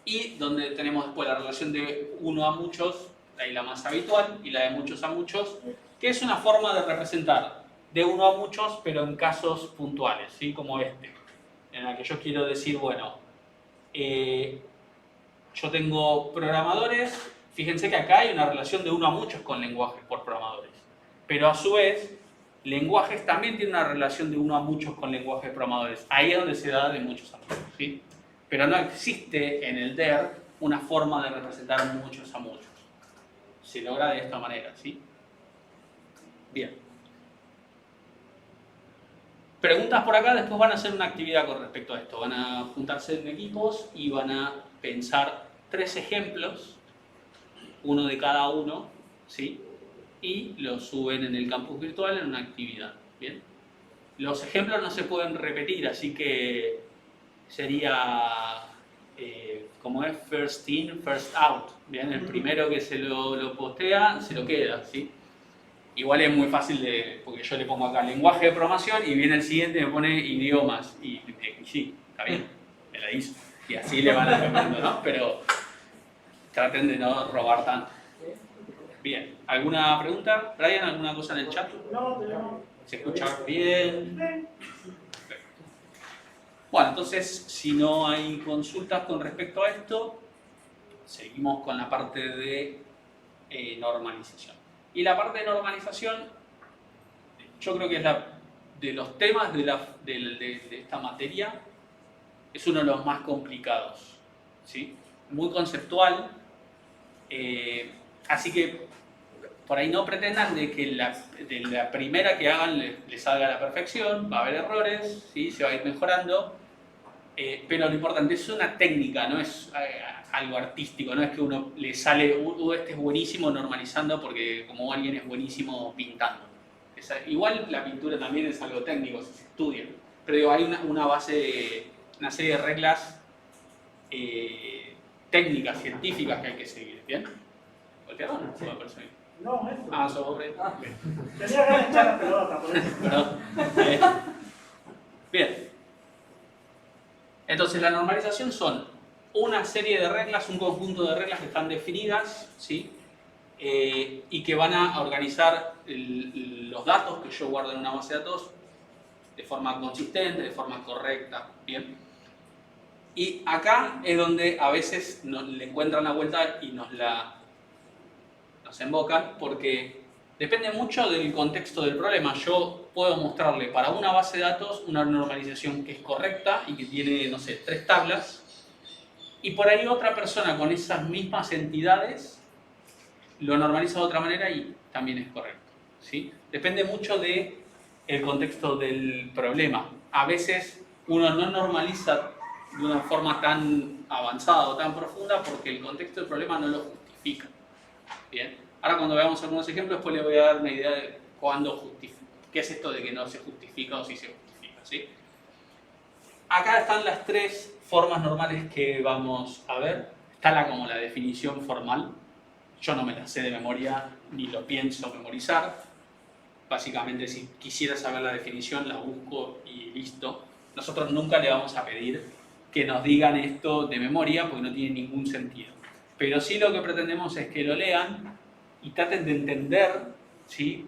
y donde tenemos después la relación de uno a muchos, ahí la más habitual, y la de muchos a muchos, que es una forma de representar de uno a muchos, pero en casos puntuales, ¿sí? Como este, en la que yo quiero decir, bueno, yo tengo programadores, fíjense que acá hay una relación de uno a muchos con lenguajes por programadores, pero a su vez, lenguajes también tienen una relación de uno a muchos con lenguajes programadores, ahí es donde se da de muchos a muchos, ¿sí? Pero no existe en el DER una forma de representar muchos a muchos. Se logra de esta manera, ¿sí? Bien. Preguntas por acá, después van a hacer una actividad con respecto a esto. Van a juntarse en equipos y van a pensar 3 ejemplos, uno de cada uno, ¿sí? Y los suben en el campus virtual en una actividad, ¿bien? Los ejemplos no se pueden repetir, así que sería, como es first in, first out, ¿bien? El primero que se lo postea, se lo queda, ¿sí? Igual es muy fácil porque yo le pongo acá lenguaje de programación y viene el siguiente y me pone idiomas, y sí, está bien, me la hizo. Y así le van aprendiendo, ¿no? Pero traten de no robar tanto. Bien, ¿alguna pregunta? Brian, ¿alguna cosa en el chat? No. ¿Se escucha bien? Bueno, entonces, si no hay consultas con respecto a esto, seguimos con la parte de normalización. Y la parte de normalización, yo creo que es de los temas de esta materia, es uno de los más complicados, ¿sí? Muy conceptual, así que por ahí no pretendan de que de la primera que hagan les salga a la perfección, va a haber errores, ¿sí? Se va a ir mejorando, pero lo importante es una técnica, no es algo artístico, no es que uno le sale, este es buenísimo normalizando porque como alguien es buenísimo pintando. Igual la pintura también es algo técnico, si se estudia, pero digo, hay una base, una serie de reglas técnicas, científicas que hay que seguir, ¿bien? ¿Voltearon? No, eso. Ah, sobre. Tenía ganas de echar la pelota, por eso. Perdón. Bien. Entonces, la normalización son una serie de reglas, un conjunto de reglas que están definidas, ¿sí? Y que van a organizar los datos que yo guardo en una base de datos de forma consistente, de forma correcta, ¿bien? Y acá es donde a veces le encuentran la vuelta y nos embocan, porque depende mucho del contexto del problema. Yo puedo mostrarle para una base de datos una normalización que es correcta y que tiene, no sé, 3 tablas, y por ahí otra persona con esas mismas entidades lo normaliza de otra manera y también es correcto, ¿sí? Depende mucho del contexto del problema. A veces uno no normaliza de una forma tan avanzada o tan profunda porque el contexto del problema no lo justifica. Bien. Ahora cuando veamos algunos ejemplos, pues les voy a dar una idea de cuándo justifica. ¿Qué es esto de que no se justifica o si se justifica? ¿Sí? Acá están las 3 formas normales que vamos a ver. Está como la definición formal. Yo no me la sé de memoria ni lo pienso memorizar. Básicamente, si quisiera saber la definición, la busco y listo. Nosotros nunca le vamos a pedir que nos digan esto de memoria porque no tiene ningún sentido. Pero sí lo que pretendemos es que lo lean y traten de entender, ¿sí?,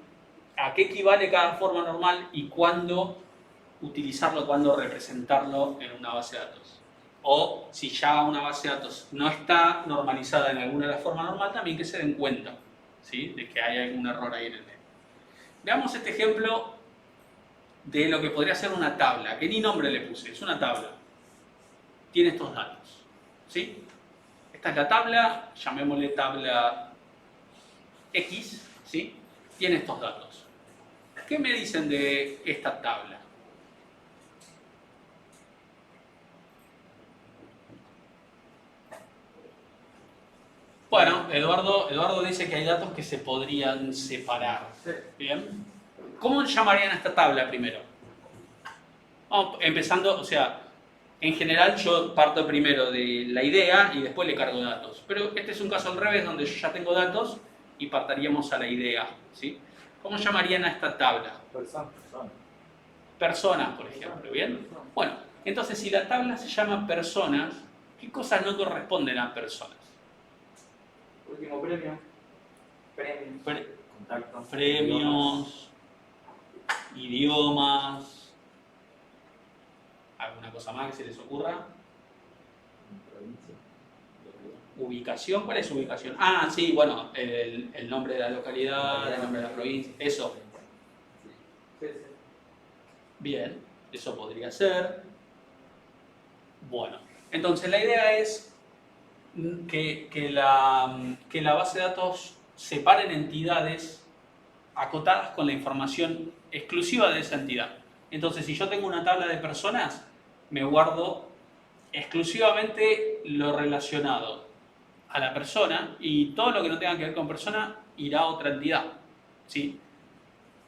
a qué equivale cada forma normal y cuándo utilizarlo, cuándo representarlo en una base de datos. O si ya una base de datos no está normalizada en alguna de las formas normales, también que se den cuenta, ¿sí?, de que hay algún error ahí en el medio. Veamos este ejemplo de lo que podría ser una tabla, que ni nombre le puse, es una tabla. Tiene estos datos, ¿sí? Esta es la tabla, llamémosle tabla X, ¿sí? Tiene estos datos. ¿Qué me dicen de esta tabla? Bueno, Eduardo dice que hay datos que se podrían separar. Sí. Bien. ¿Cómo llamarían a esta tabla primero? Vamos empezando, o sea, en general yo parto primero de la idea y después le cargo datos. Pero este es un caso al revés, donde yo ya tengo datos y partaríamos a la idea, ¿sí? ¿Cómo llamarían a esta tabla? Persona. Personas, por ejemplo, ¿bien? Bueno, entonces si la tabla se llama personas, ¿qué cosas no corresponden a personas? Último premio. Contacto. Premios, idiomas, ¿alguna cosa más que se les ocurra? Ubicación, ¿cuál es ubicación? Ah, sí, bueno, el nombre de la localidad, el nombre de la provincia, eso. Sí. Bien, eso podría ser. Bueno, entonces la idea es que la base de datos separen entidades acotadas con la información exclusiva de esa entidad. Entonces, si yo tengo una tabla de personas, me guardo exclusivamente lo relacionado a la persona y todo lo que no tenga que ver con persona irá a otra entidad, ¿sí?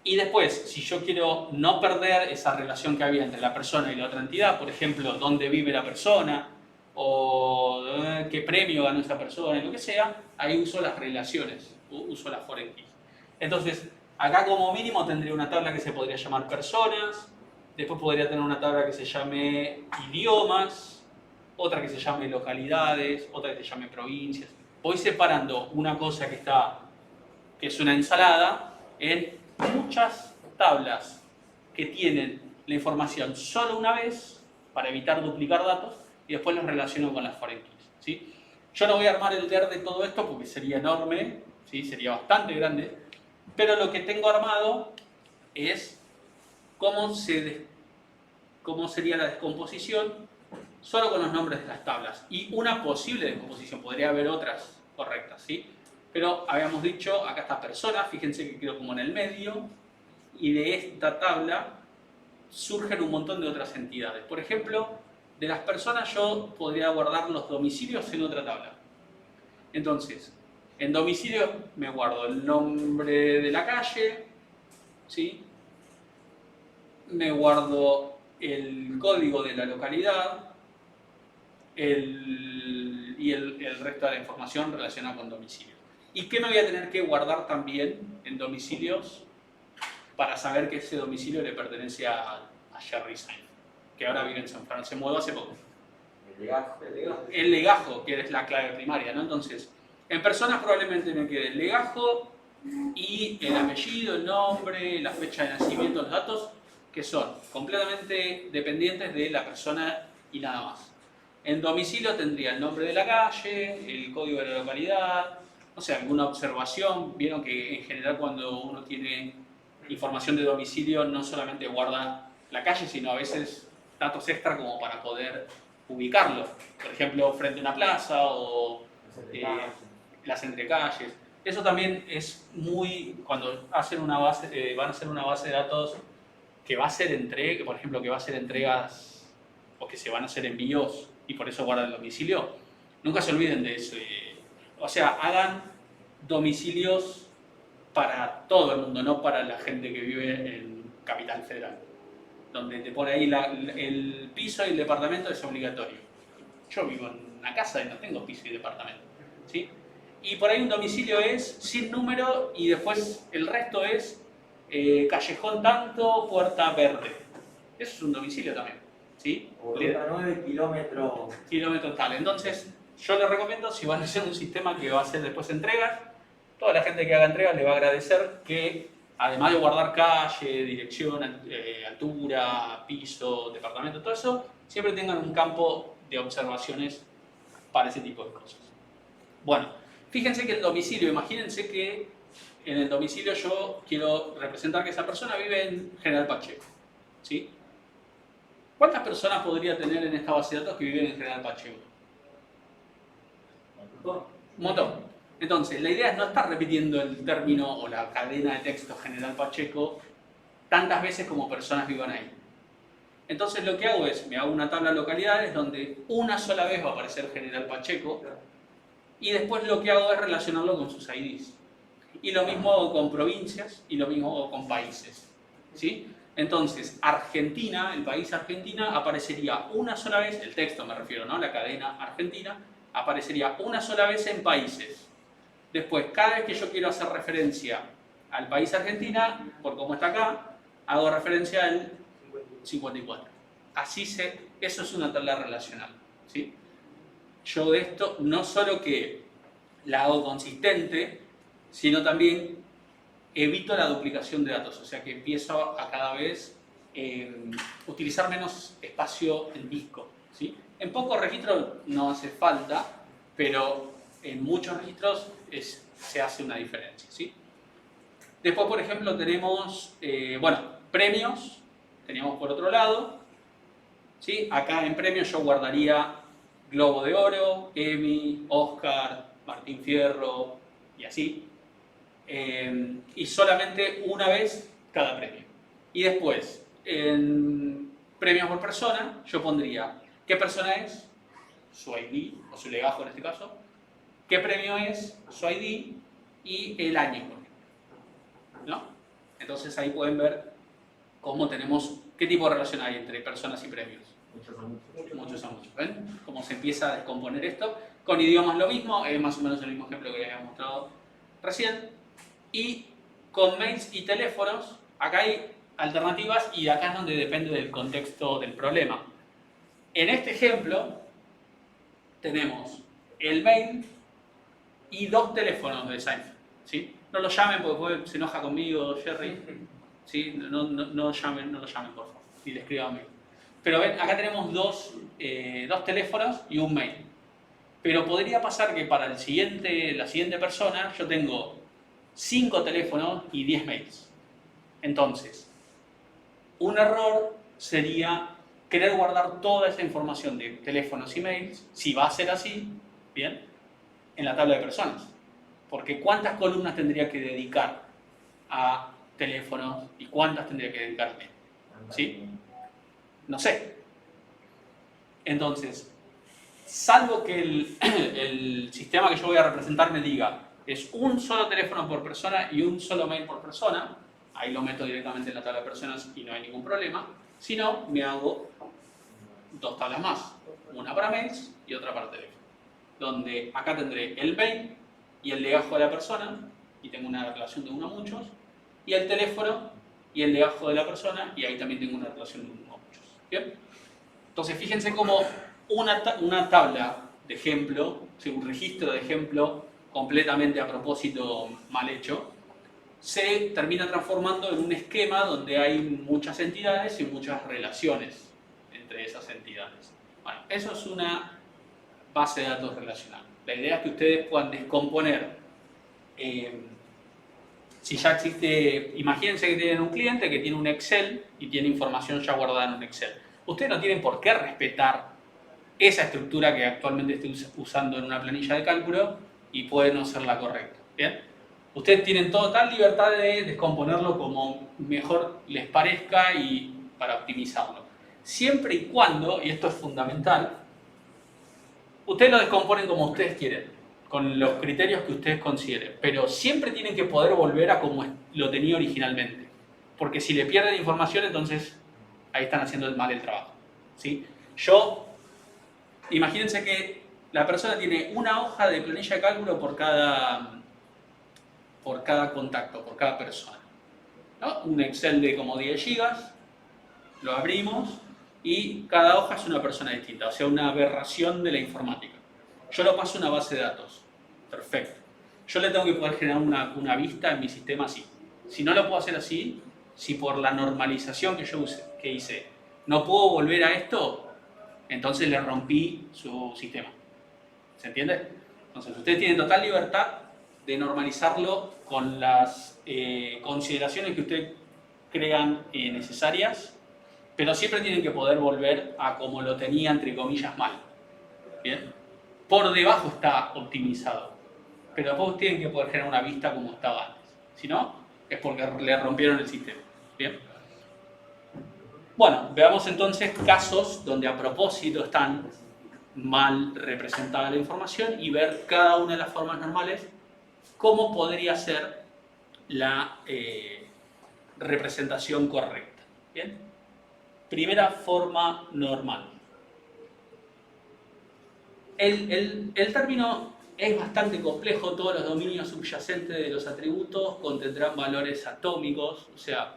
Y después, si yo quiero no perder esa relación que había entre la persona y la otra entidad, por ejemplo, dónde vive la persona o qué premio ganó esa persona, lo que sea, ahí uso las relaciones, uso las foreign keys. Entonces, acá como mínimo tendría una tabla que se podría llamar personas, después podría tener una tabla que se llame idiomas, otra que se llame localidades, otra que se llame provincias. Voy separando una cosa que es una ensalada en muchas tablas que tienen la información solo una vez para evitar duplicar datos y después los relaciono con las foreign keys, ¿sí? Yo no voy a armar el DER de todo esto porque sería enorme, ¿sí? Sería bastante grande, pero lo que tengo armado es cómo sería la descomposición solo con los nombres de las tablas y una posible descomposición, podría haber otras correctas, ¿sí? Pero habíamos dicho, acá está persona, fíjense que quedó como en el medio, y de esta tabla surgen un montón de otras entidades. Por ejemplo, de las personas yo podría guardar los domicilios en otra tabla. Entonces, en domicilio me guardo el nombre de la calle, ¿sí? Me guardo el código de la localidad y el resto de la información relacionada con domicilio. ¿Y qué me voy a tener que guardar también en domicilios para saber que ese domicilio le pertenece a Jerry Seinfeld, que ahora vive en San Francisco, se mudó hace poco? El legajo, que es la clave primaria, ¿no? Entonces, en personas probablemente me quede el legajo y el apellido, el nombre, la fecha de nacimiento, los datos que son completamente dependientes de la persona y nada más. En domicilio tendría el nombre de la calle, el código de la localidad, no sé, alguna observación. Vieron que en general cuando uno tiene información de domicilio no solamente guarda la calle, sino a veces datos extra como para poder ubicarlo. Por ejemplo, frente a una plaza o las entrecalles. Eso también es muy... Cuando hacen una base, van a hacer una base de datos que va a ser entrega, por ejemplo, que va a hacer entregas o que se van a hacer envíos y por eso guardan el domicilio, nunca se olviden de eso. O sea, hagan domicilios para todo el mundo, no para la gente que vive en Capital Federal, donde te pone ahí el piso y el departamento es obligatorio. Yo vivo en una casa y no tengo piso y departamento, ¿sí? Y por ahí un domicilio es sin número y después el resto es callejón tanto, puerta verde. Eso es un domicilio también, ¿sí? O ruta 9 kilómetros. Kilómetros tal. Entonces, yo les recomiendo, si van a hacer un sistema que va a hacer después entregas, toda la gente que haga entregas le va a agradecer que, además de guardar calle, dirección, altura, piso, departamento, todo eso, siempre tengan un campo de observaciones para ese tipo de cosas. Bueno, fíjense que el domicilio, imagínense que en el domicilio yo quiero representar que esa persona vive en General Pacheco, ¿sí? ¿Cuántas personas podría tener en esta base de datos que viven en General Pacheco? Un montón. Entonces, la idea es no estar repitiendo el término o la cadena de texto General Pacheco tantas veces como personas vivan ahí. Entonces, lo que hago es, me hago una tabla de localidades donde una sola vez va a aparecer General Pacheco y después lo que hago es relacionarlo con sus IDs. Y lo mismo hago con provincias y lo mismo hago con países. ¿Sí? Entonces, Argentina, el país Argentina, aparecería una sola vez, el texto me refiero, ¿no? La cadena Argentina, aparecería una sola vez en países. Después, cada vez que yo quiero hacer referencia al país Argentina, por cómo está acá, hago referencia al 54. Eso es una tabla relacional. ¿Sí? Yo de esto no solo que la hago consistente, sino también evito la duplicación de datos, o sea que empiezo a cada vez utilizar menos espacio en disco. ¿Sí? En pocos registros no hace falta, pero en muchos registros se hace una diferencia. ¿Sí? Después, por ejemplo, tenemos premios, teníamos por otro lado. ¿Sí? Acá en premios yo guardaría Globo de Oro, Emmy, Oscar, Martín Fierro y así. Y solamente una vez cada premio. Y después, en premios por persona, yo pondría qué persona es, su ID, o su legajo en este caso, qué premio es, su ID y el año, por ejemplo. ¿No? Entonces ahí pueden ver cómo tenemos, qué tipo de relación hay entre personas y premios. Muchos a muchos. ¿Ven? Cómo se empieza a descomponer esto. Con idiomas lo mismo, es más o menos el mismo ejemplo que les había mostrado recién. Y con mails y teléfonos, acá hay alternativas y acá es donde depende del contexto del problema. En este ejemplo tenemos el mail y 2 teléfonos de Seinfeld. ¿Sí? No lo llamen porque después se enoja conmigo, Jerry. ¿Sí? No lo llamen, por favor. Y le escriban mail. Pero ven, acá tenemos dos teléfonos y un mail. Pero podría pasar que para la siguiente persona yo tengo 5 teléfonos y 10 mails. Entonces, un error sería querer guardar toda esa información de teléfonos y mails, si va a ser así, bien, en la tabla de personas. Porque ¿cuántas columnas tendría que dedicar a teléfonos y cuántas tendría que dedicar a mail? ¿Sí? No sé. Entonces, salvo que el sistema que yo voy a representar me diga es un solo teléfono por persona y un solo mail por persona, ahí lo meto directamente en la tabla de personas y no hay ningún problema. Si no, me hago 2 tablas más, una para mails y otra para teléfono, donde acá tendré el mail y el legajo de la persona, y tengo una relación de 1 a muchos, y el teléfono y el legajo de la persona, y ahí también tengo una relación de 1 a muchos. ¿Bien? Entonces, fíjense cómo una tabla de ejemplo, un registro de ejemplo completamente a propósito mal hecho, se termina transformando en un esquema donde hay muchas entidades y muchas relaciones entre esas entidades. Bueno, eso es una base de datos relacional. La idea es que ustedes puedan descomponer. Si ya existe, imagínense que tienen un cliente que tiene un Excel y tiene información ya guardada en un Excel. Ustedes no tienen por qué respetar esa estructura que actualmente estoy usando en una planilla de cálculo y puede no ser la correcta. ¿Bien? Ustedes tienen total libertad de descomponerlo como mejor les parezca y para optimizarlo. Siempre y cuando, y esto es fundamental, ustedes lo descomponen como ustedes quieren, con los criterios que ustedes consideren, pero siempre tienen que poder volver a como lo tenía originalmente. Porque si le pierden información, entonces ahí están haciendo mal el trabajo. ¿Sí? Imagínense que la persona tiene una hoja de planilla de cálculo por cada contacto, por cada persona. ¿No? Un Excel de como 10 gigas, lo abrimos y cada hoja es una persona distinta, o sea, una aberración de la informática. Yo lo paso a una base de datos. Perfecto. Yo le tengo que poder generar una vista en mi sistema así. Si no lo puedo hacer así, si por la normalización que hice no puedo volver a esto, entonces le rompí su sistema. ¿Se entiende? Entonces ustedes tienen total libertad de normalizarlo con las consideraciones que ustedes crean necesarias, pero siempre tienen que poder volver a como lo tenía, entre comillas, mal. ¿Bien? Por debajo está optimizado, pero después tienen que poder generar una vista como estaba antes. Si no, es porque le rompieron el sistema. ¿Bien? Bueno, veamos entonces casos donde a propósito están mal representada la información y ver cada una de las formas normales cómo podría ser la representación correcta. ¿Bien? Primera forma normal. El término es bastante complejo, todos los dominios subyacentes de los atributos contendrán valores atómicos, o sea,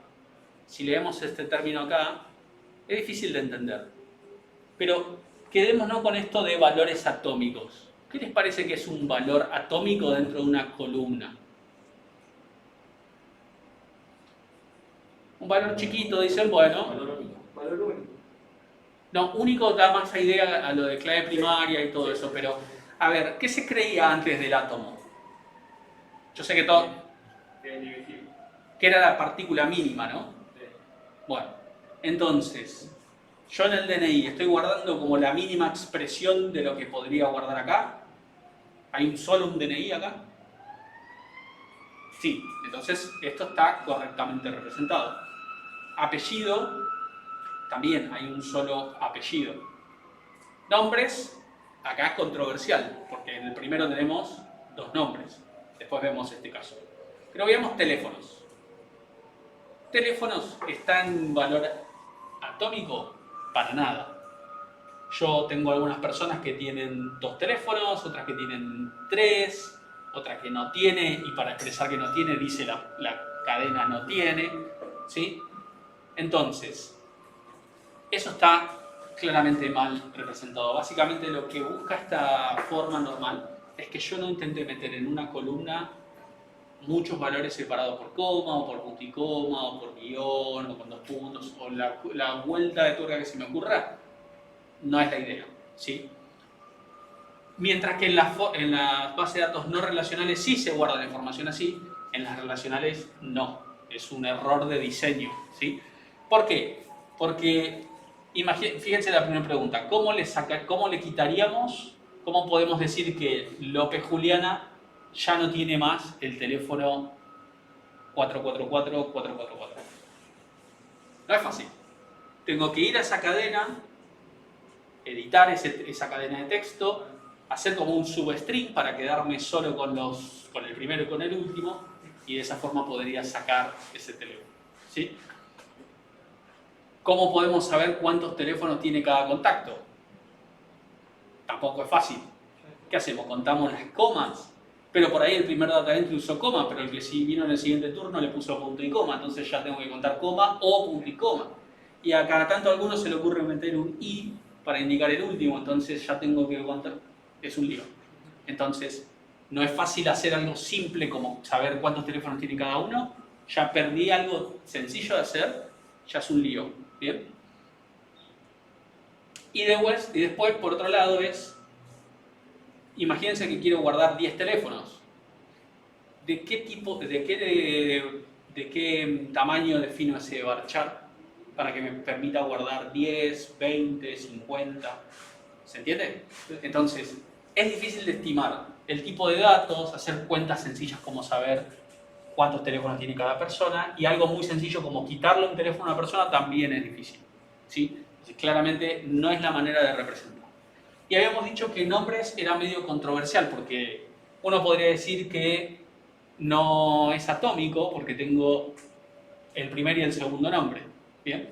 si leemos este término acá, es difícil de entender. Pero quedémonos con esto de valores atómicos. ¿Qué les parece que es un valor atómico dentro de una columna? Un valor chiquito, dicen, bueno. Valor único. No, único da más idea a lo de clave primaria y todo eso, pero a ver, ¿qué se creía antes del átomo? Yo sé que todo... que era la partícula mínima, ¿no? Bueno, entonces, yo en el DNI estoy guardando como la mínima expresión de lo que podría guardar acá. ¿Hay solo un DNI acá? Sí, entonces esto está correctamente representado. Apellido, también hay un solo apellido. Nombres, acá es controversial, porque en el primero tenemos 2 nombres. Después vemos este caso. Pero veamos teléfonos. ¿Teléfonos están en valor atómico? Para nada. Yo tengo algunas personas que tienen 2 teléfonos, otras que tienen 3, otras que no tiene, y para expresar que no tiene dice la cadena no tiene, ¿sí? Entonces, eso está claramente mal representado. Básicamente lo que busca esta forma normal es que yo no intente meter en una columna muchos valores separados por coma, o por punto y coma, o por guión, o con 2 puntos, o la vuelta de tuerca que se me ocurra. No es la idea, ¿sí? Mientras que en las bases de datos no relacionales sí se guarda la información así, en las relacionales no. Es un error de diseño, ¿sí? ¿Por qué? Porque, fíjense la primera pregunta, ¿cómo le quitaríamos, cómo podemos decir que López Juliana ya no tiene más el teléfono 444-444? No es fácil. Tengo que ir a esa cadena, editar esa cadena de texto, hacer como un substring para quedarme solo con el primero y con el último, y de esa forma podría sacar ese teléfono, ¿sí? ¿Cómo podemos saber cuántos teléfonos tiene cada contacto? Tampoco es fácil. ¿Qué hacemos? Contamos las comas, pero por ahí el primer data entry usó coma, pero el que sí vino en el siguiente turno le puso punto y coma, entonces ya tengo que contar coma o punto y coma. Y a cada tanto a alguno se le ocurre meter un i para indicar el último, entonces ya tengo que contar. Es un lío. Entonces, no es fácil hacer algo simple como saber cuántos teléfonos tiene cada uno. Ya perdí algo sencillo de hacer, ya es un lío. ¿Bien? Y después, por otro lado, imagínense que quiero guardar 10 teléfonos. ¿De qué tipo, de qué tamaño defino ese varchar para que me permita guardar 10, 20, 50? ¿Se entiende? Entonces, es difícil de estimar el tipo de datos, hacer cuentas sencillas como saber cuántos teléfonos tiene cada persona, y algo muy sencillo como quitarle un teléfono a una persona también es difícil, ¿sí? Entonces, claramente no es la manera de representar. Y habíamos dicho que nombres era medio controversial, porque uno podría decir que no es atómico porque tengo el primer y el segundo nombre, ¿bien?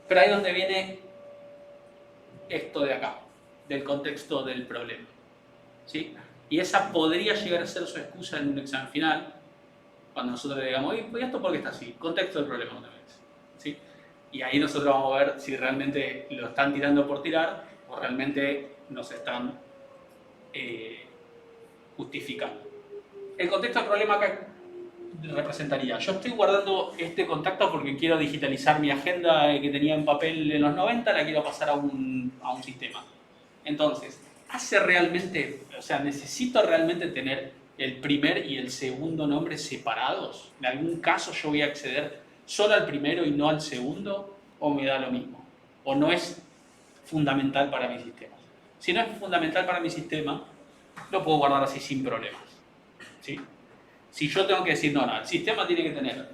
Pero ahí es donde viene esto de acá, del contexto del problema, ¿sí? Y esa podría llegar a ser su excusa en un examen final, cuando nosotros le digamos, oye, ¿esto por qué está así? Contexto del problema, otra vez, ¿sí? Y ahí nosotros vamos a ver si realmente lo están tirando por tirar o realmente nos están justificando. El contexto del problema acá representaría, yo estoy guardando este contacto porque quiero digitalizar mi agenda que tenía en papel en los 90, la quiero pasar a un sistema. Entonces, ¿hace realmente, o sea, necesito realmente tener el primer y el segundo nombre separados? ¿En algún caso yo voy a acceder solo al primero y no al segundo? ¿O me da lo mismo? ¿O no es fundamental para mi sistema? Si no es fundamental para mi sistema, lo puedo guardar así sin problemas, ¿sí? Si yo tengo que decir, no, el sistema tiene que tener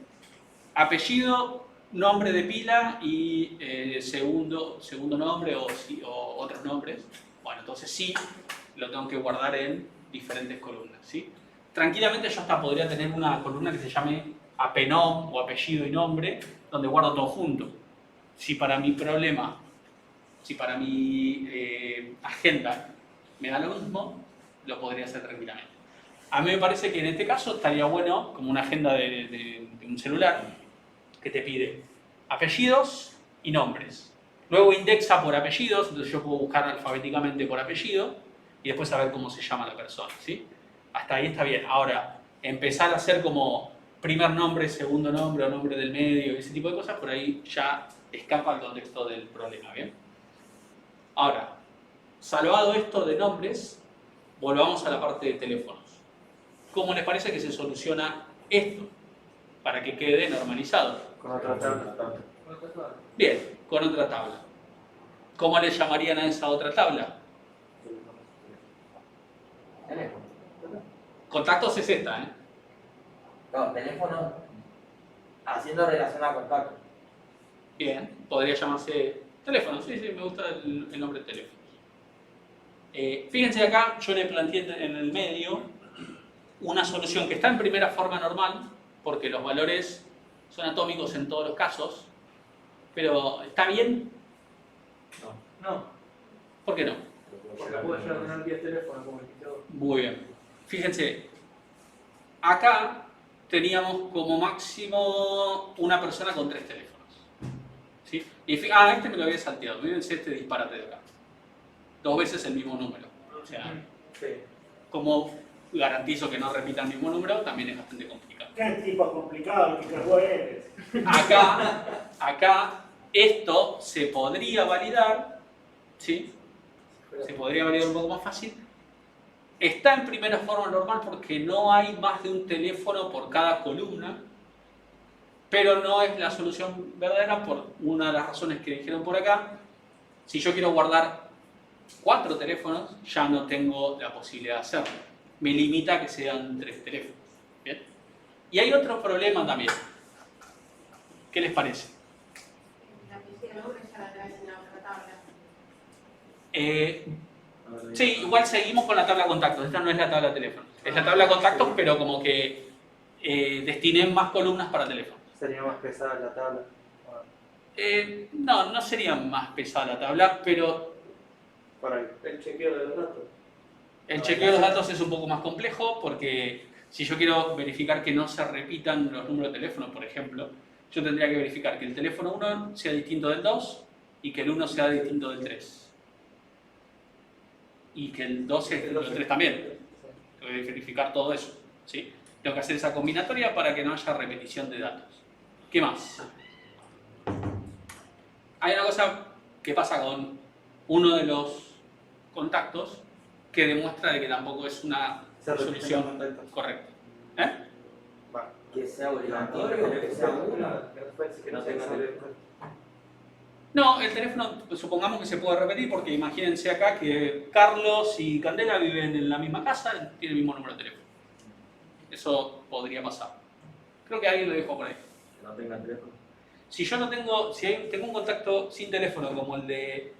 apellido, nombre de pila y segundo nombre o otros nombres, Bueno, entonces sí, lo tengo que guardar en diferentes columnas, ¿sí? Tranquilamente yo hasta podría tener una columna que se llame apenom o apellido y nombre, donde guardo todo junto. Si para mi problema, si para mi agenda me da lo mismo, lo podría hacer tranquilamente. A mí me parece que en este caso estaría bueno, como una agenda de un celular, que te pide apellidos y nombres. Luego indexa por apellidos, entonces yo puedo buscar alfabéticamente por apellido y después saber cómo se llama la persona, ¿sí? Hasta ahí está bien. Ahora, empezar a hacer como primer nombre, segundo nombre o nombre del medio, ese tipo de cosas, por ahí ya escapa el contexto del problema, ¿bien? Ahora, salvado esto de nombres, volvamos a la parte de teléfonos. ¿Cómo les parece que se soluciona esto para que quede normalizado? Con otra tabla. Bien, con otra tabla. ¿Cómo le llamarían a esa otra tabla? Teléfono. Contactos es esta, ¿eh? No, teléfono haciendo relación a contacto. Bien, podría llamarse teléfono, sí, me gusta el nombre de teléfono. Fíjense acá, yo le planteé en el medio una solución que está en primera forma normal, porque los valores son atómicos en todos los casos, pero ¿está bien? No, ¿Por qué no? porque puede llegar a tener 10 teléfonos como indicador. Muy bien. Fíjense, acá teníamos como máximo una persona con 3 teléfonos. ¿Sí? Y este me lo había salteado. Fíjense este disparate de acá. 2 veces el mismo número. O sea, Sí. como garantizo que no repita el mismo número, también es bastante complicado. ¿Qué tipo complicado que vos eres? Acá, esto se podría validar, ¿sí? Se podría validar un poco más fácil. Está en primera forma normal porque no hay más de un teléfono por cada columna, pero no es la solución verdadera por una de las razones que dijeron por acá. Si yo quiero guardar 4 teléfonos, ya no tengo la posibilidad de hacerlo. Me limita a que sean 3 teléfonos. ¿Bien? Y hay otro problema también. ¿Qué les parece? La piscina ya la traes en la otra tabla. Sí, igual seguimos con la tabla de contactos. Esta no es la tabla de teléfono. Es la tabla de contactos, pero como que destiné más columnas para teléfono. Sería más pesada la tabla. No sería más pesada la tabla, pero Por ahí. El chequeo de los datos. el chequeo de los datos es un poco más complejo porque si yo quiero verificar que no se repitan los números de teléfono, por ejemplo, yo tendría que verificar que el teléfono 1 sea distinto del 2 y que el 1 sea distinto del 3. Y que el 2 sea distinto del 3 también. Tengo que verificar todo eso, ¿sí? Tengo que hacer esa combinatoria para que no haya repetición de datos. ¿Qué más? Hay una cosa que pasa con uno de los contactos que demuestra de que tampoco es una solución correcta. ¿Eh? Que sea obligatorio, que sea uno. Que no tenga teléfono. No, el teléfono supongamos que se puede repetir porque imagínense acá que Carlos y Candela viven en la misma casa y tienen el mismo número de teléfono. Eso podría pasar. Creo que alguien lo dijo por ahí. Que no tenga teléfono. Si yo no tengo, tengo un contacto sin teléfono como el de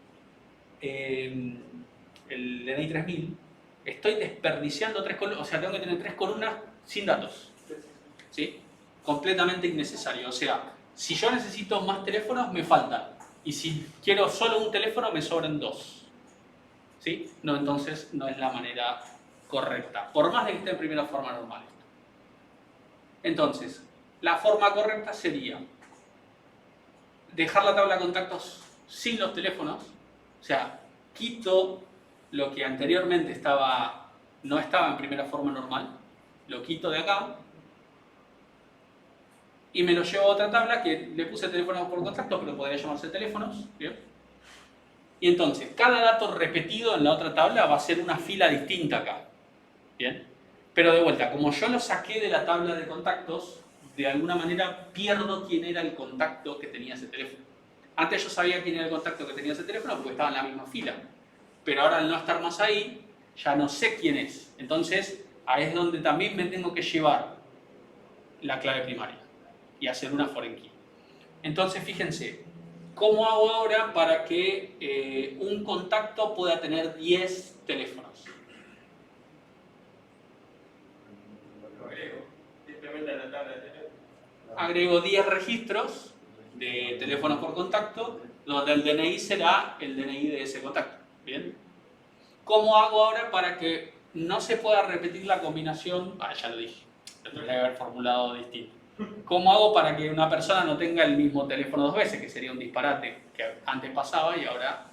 el DNI 3000, estoy desperdiciando 3 columnas, o sea, tengo que tener 3 columnas sin datos. ¿Sí? Completamente innecesario. O sea, si yo necesito más teléfonos, me faltan. Y si quiero solo un teléfono, me sobran 2. ¿Sí? No, entonces no es la manera correcta. Por más de que esté en primera forma normal. Entonces, la forma correcta sería dejar la tabla de contactos sin los teléfonos. O sea, quito lo que anteriormente no estaba en primera forma normal. Lo quito de acá. Y me lo llevo a otra tabla que le puse teléfonos por contacto, pero podría llamarse teléfonos. ¿Bien? Y entonces, cada dato repetido en la otra tabla va a ser una fila distinta acá. ¿Bien? Pero de vuelta, como yo lo saqué de la tabla de contactos, de alguna manera pierdo quién era el contacto que tenía ese teléfono. Antes yo sabía quién era el contacto que tenía ese teléfono porque estaba en la misma fila. Pero ahora al no estar más ahí, ya no sé quién es. Entonces, ahí es donde también me tengo que llevar la clave primaria y hacer una foreign key. Entonces, fíjense, ¿cómo hago ahora para que un contacto pueda tener 10 teléfonos? Lo agrego. Simplemente a la tabla de teléfono. Agrego 10 registros de teléfonos por contacto, donde el DNI será el DNI de ese contacto. ¿Bien? ¿Cómo hago ahora para que no se pueda repetir la combinación? Ya lo dije, lo tendría que haber formulado distinto. ¿Cómo hago para que una persona no tenga el mismo teléfono dos veces? Que sería un disparate que antes pasaba y ahora,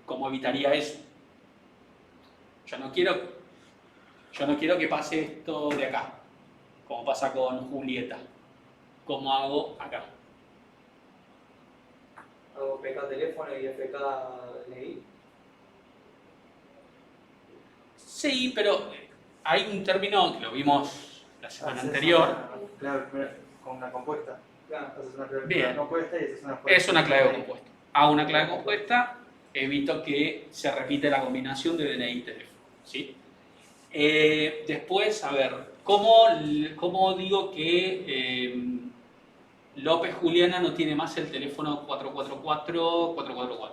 ¿cómo evitaría eso? Yo no quiero que pase esto de acá, como pasa con Julieta. ¿Cómo hago acá? Hago PK teléfono y FK DNI. Sí, pero hay un término que lo vimos la semana anterior. Claro, con una compuesta. Claro. Haces una clave Bien. compuesta y haces una Es una clave compuesta. Hago una clave compuesta, evito que se repite la combinación de DNI y teléfono. ¿Sí? Después, a ver, ¿cómo digo que López Juliana no tiene más el teléfono 444-444?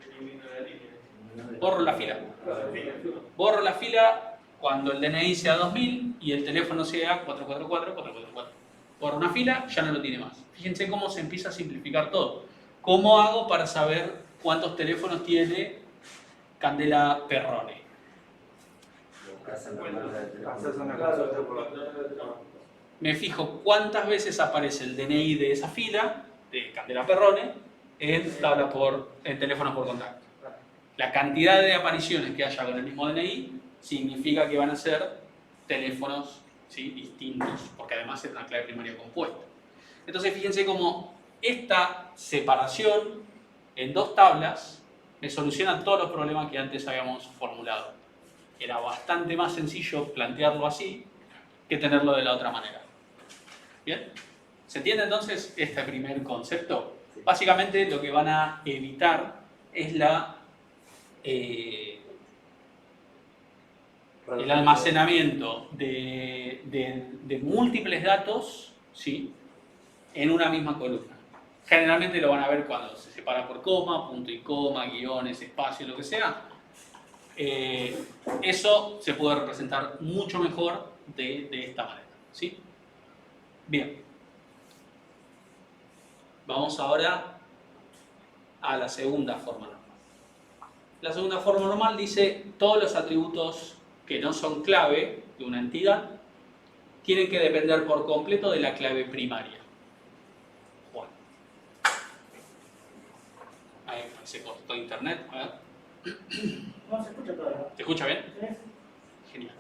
Elimino la línea. Borro la fila. Borro la fila cuando el DNI sea 2000 y el teléfono sea 444-444. Borro una fila, ya no lo tiene más. Fíjense cómo se empieza a simplificar todo. ¿Cómo hago para saber cuántos teléfonos tiene Candela Perrone? Haces una Claro, consulta por... Me fijo cuántas veces aparece el DNI de esa fila, de Candela Perrone, en teléfonos por contacto. La cantidad de apariciones que haya con el mismo DNI significa que van a ser teléfonos, ¿sí?, distintos, porque además es una clave primaria compuesta. Entonces fíjense cómo esta separación en dos tablas me soluciona todos los problemas que antes habíamos formulado. Era bastante más sencillo plantearlo así que tenerlo de la otra manera. ¿Bien? ¿Se entiende entonces este primer concepto? Básicamente lo que van a evitar es el almacenamiento de múltiples datos, ¿sí?, en una misma columna. Generalmente lo van a ver cuando se separa por coma, punto y coma, guiones, espacio, lo que sea. Eso se puede representar mucho mejor de esta manera, ¿sí? Bien. Vamos ahora a la segunda forma normal. La segunda forma normal dice todos los atributos que no son clave de una entidad tienen que depender por completo de la clave primaria. Juan. Ahí se cortó internet. A ver. No, se escucha todo. ¿Te escucha bien? ¿Sí? Genial.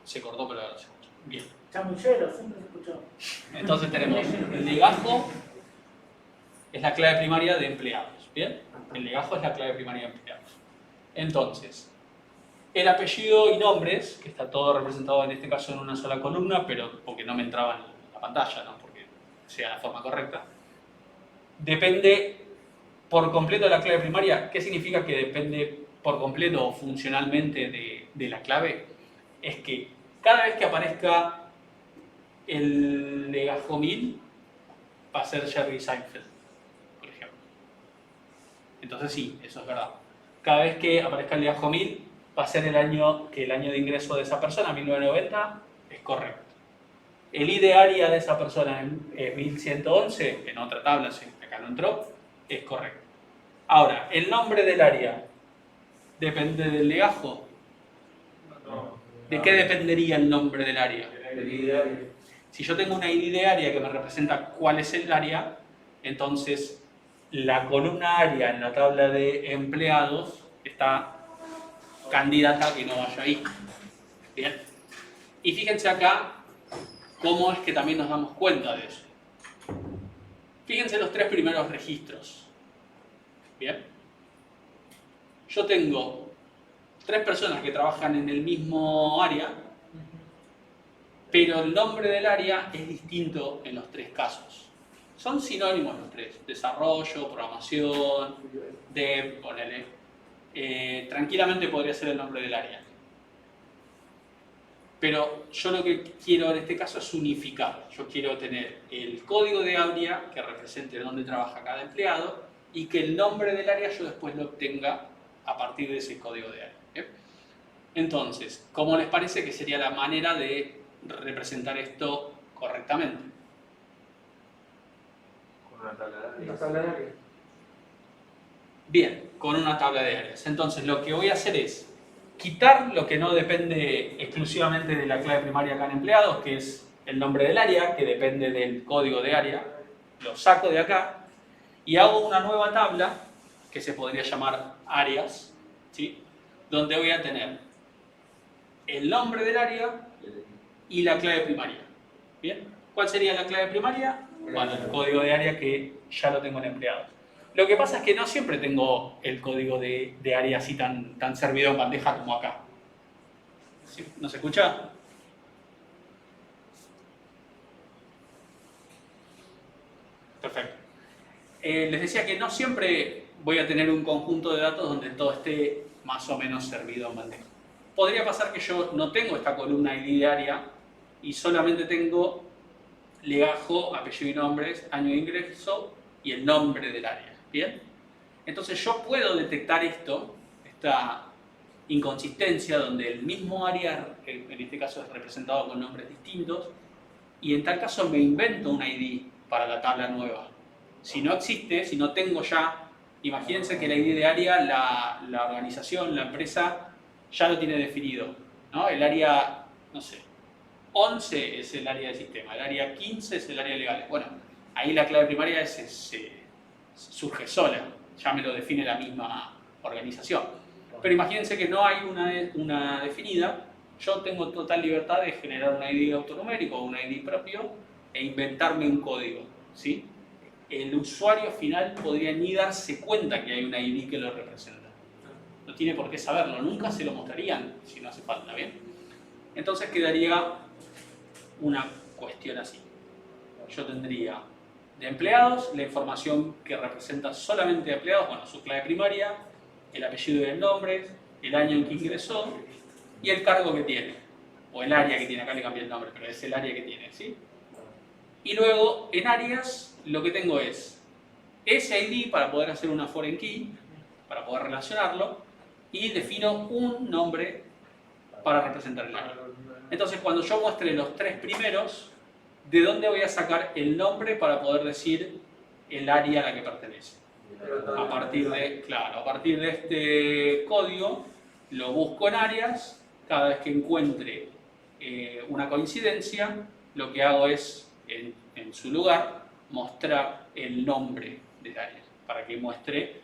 Se cortó, pero ahora se escucha. Bien. Chamullero, siempre se escuchó. Entonces tenemos el legajo es la clave primaria de empleados. ¿Bien? El legajo es la clave primaria de empleados. Entonces, el apellido y nombres, que está todo representado en este caso en una sola columna, pero porque no me entraba en la pantalla, no porque sea la forma correcta, depende por completo de la clave primaria. ¿Qué significa que depende por completo o funcionalmente de la clave? Es que cada vez que aparezca el legajo 1000 va a ser Jerry Seinfeld, por ejemplo. Entonces sí, eso es verdad. Cada vez que aparezca el legajo 1000 va a ser el año de ingreso de esa persona, 1990, es correcto. El ID área de esa persona es 1111, en otra tabla, acá no entró, es correcto. Ahora, el nombre del área depende del legajo. ¿De qué dependería el nombre del área? Si yo tengo una ID de área que me representa cuál es el área, entonces la columna área en la tabla de empleados está candidata a que no vaya ahí. Bien. Y fíjense acá cómo es que también nos damos cuenta de eso. Fíjense los tres primeros registros. Bien. Yo tengo tres personas que trabajan en el mismo área, pero el nombre del área es distinto en los tres casos. Son sinónimos los tres: desarrollo, programación, dev, ponele. Tranquilamente podría ser el nombre del área. Pero yo lo que quiero en este caso es unificar. Yo quiero tener el código de área que represente dónde trabaja cada empleado y que el nombre del área yo después lo obtenga a partir de ese código de área. ¿Bien? Entonces, ¿cómo les parece que sería la manera de representar esto correctamente? Con una tabla de áreas. Una tabla de áreas. Bien, con una tabla de áreas. Entonces, lo que voy a hacer es quitar lo que no depende exclusivamente de la clave primaria acá en empleados, que es el nombre del área, que depende del código de área. Lo saco de acá y hago una nueva tabla que se podría llamar áreas, ¿sí? Donde voy a tener el nombre del área y la clave primaria. ¿Bien? ¿Cuál sería la clave primaria? Bueno, el código de área que ya lo tengo en empleados. Lo que pasa es que no siempre tengo el código de área así tan servido en bandeja como acá. ¿Sí? ¿No se escucha? Perfecto. Les decía que no siempre voy a tener un conjunto de datos donde todo esté más o menos servido en bandeja. Podría pasar que yo no tengo esta columna ID de área y solamente tengo legajo, apellido y nombres, año de ingreso y el nombre del área. ¿Bien? Entonces yo puedo detectar esta inconsistencia donde el mismo área, en este caso es representado con nombres distintos, y en tal caso me invento un ID para la tabla nueva. Si no existe, si no tengo ya, imagínense que el ID de área, la organización, la empresa, ya lo tiene definido, ¿no? El área, no sé, 11 es el área de sistema, el área 15 es el área legal. Bueno, ahí la clave primaria surge sola, ya me lo define la misma organización. Pero imagínense que no hay una definida, yo tengo total libertad de generar un ID autonumérico o un ID propio e inventarme un código, ¿sí? El usuario final podría ni darse cuenta que hay un ID que lo representa. No tiene por qué saberlo, nunca se lo mostrarían si no hace falta, ¿bien? Entonces quedaría una cuestión así. Yo tendría de empleados la información que representa solamente a empleados, bueno, su clave primaria, el apellido y el nombre, el año en que ingresó y el cargo que tiene, o el área que tiene, acá le cambié el nombre, pero es el área que tiene, ¿sí? Y luego en áreas lo que tengo es ese ID para poder hacer una foreign key, para poder relacionarlo, y defino un nombre para representar el área. Entonces cuando yo muestre los tres primeros, ¿de dónde voy a sacar el nombre para poder decir el área a la que pertenece? A partir de este código lo busco en áreas, cada vez que encuentre una coincidencia, lo que hago es en su lugar mostrar el nombre del área, para que muestre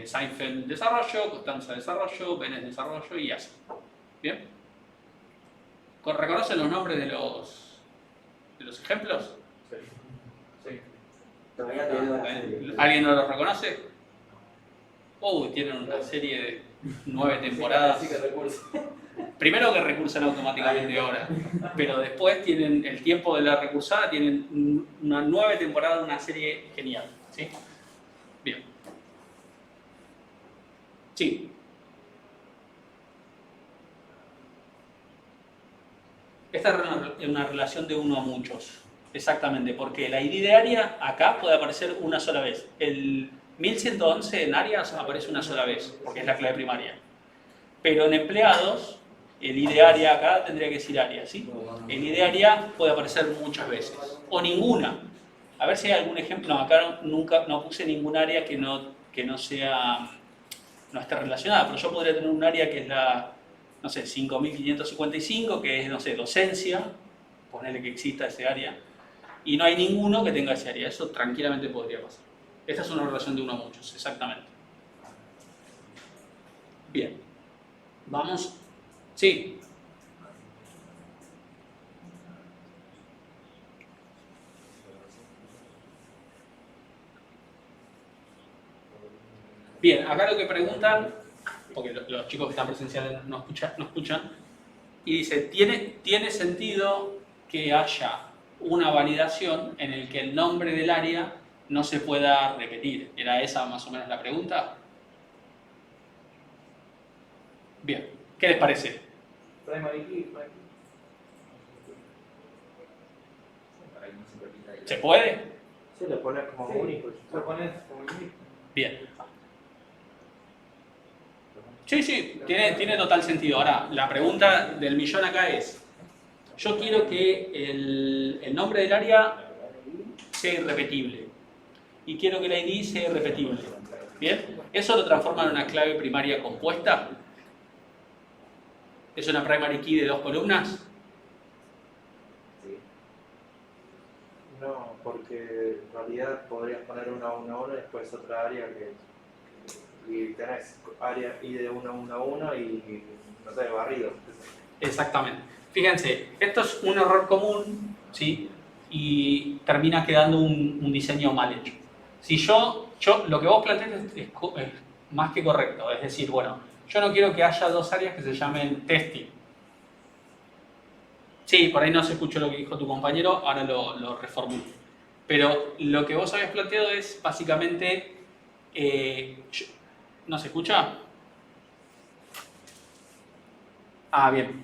Seinfeld desarrollo, Constanza desarrollo, Vélez desarrollo y así. ¿Bien? ¿Reconocen los nombres de los ejemplos? Sí. Todavía te veo la serie. ¿Alguien no los reconoce? Tienen una serie de 9 temporadas. Sí que recurso. Primero que recursan automáticamente ahora, pero después tienen el tiempo de la recursada, tienen una 9 temporadas, una serie genial. ¿Sí? Bien. Sí. Esta es una relación de uno a muchos. Exactamente, porque el ID de área acá puede aparecer una sola vez. El 1111 en áreas aparece una sola vez, porque es la clave primaria. Pero en empleados, el ID de área acá tendría que decir área, ¿sí? El ID de área puede aparecer muchas veces, o ninguna. A ver si hay algún ejemplo. No, acá no puse ningún área que no esté relacionada, pero yo podría tener un área que es la, no sé, 5555, que es, no sé, docencia, ponerle que exista ese área, y no hay ninguno que tenga ese área. Eso tranquilamente podría pasar. Esta es una relación de uno a muchos, exactamente. Bien. Vamos. Sí. Bien, acá lo que preguntan, porque los chicos que están presenciales no escuchan, y dice, ¿tiene sentido que haya una validación en el que el nombre del área no se pueda repetir? ¿Era esa más o menos la pregunta? Bien, ¿qué les parece? Primary key. ¿Se puede? Sí, lo pones como único. Lo pones como único. Bien. Sí, sí, tiene total sentido. Ahora, la pregunta del millón acá es, yo quiero que el nombre del área sea irrepetible y quiero que el ID sea irrepetible. ¿Bien? ¿Eso lo transforma en una clave primaria compuesta? ¿Es una primary key de 2 columnas? No, porque en realidad podrías poner 1, 1, 1 y después otra área y tenés área ID de 1, 1, 1 y no sé, barrido. Exactamente. Fíjense, esto es un error común, ¿sí? Y termina quedando un diseño mal hecho. Si yo lo que vos planteás es más que correcto, es decir, bueno, yo no quiero que haya dos áreas que se llamen testing. Sí, por ahí no se escuchó lo que dijo tu compañero, ahora lo reformulo. Pero lo que vos habías planteado es básicamente... ¿no se escucha? Ah, bien.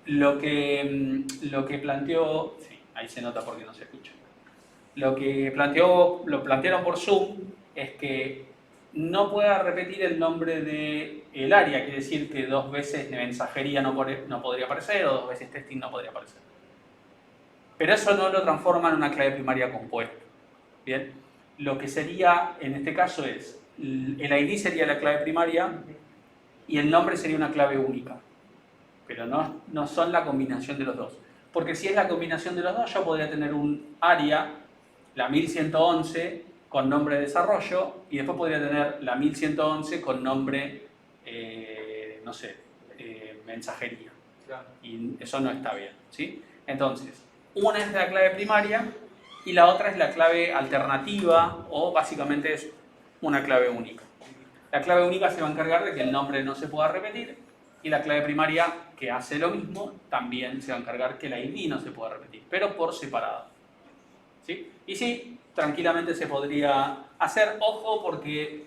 Lo que planteó... Sí, ahí se nota porque no se escucha. Lo plantearon por Zoom es que no pueda repetir el nombre del área, quiere decir que 2 veces de mensajería no podría aparecer o 2 veces testing no podría aparecer. Pero eso no lo transforma en una clave primaria compuesta. Bien, lo que sería en este caso es, el ID sería la clave primaria y el nombre sería una clave única. Pero no son la combinación de los dos. Porque si es la combinación de los dos, yo podría tener un área, la 1111, con nombre de desarrollo, y después podría tener la 1111 con nombre, no sé, mensajería. Y eso no está bien, ¿sí? Entonces, una es la clave primaria y la otra es la clave alternativa, o básicamente es una clave única. La clave única se va a encargar de que el nombre no se pueda repetir, y la clave primaria, que hace lo mismo, también se va a encargar que la ID no se pueda repetir, pero por separado. ¿Sí? Y sí, tranquilamente se podría hacer. Ojo, porque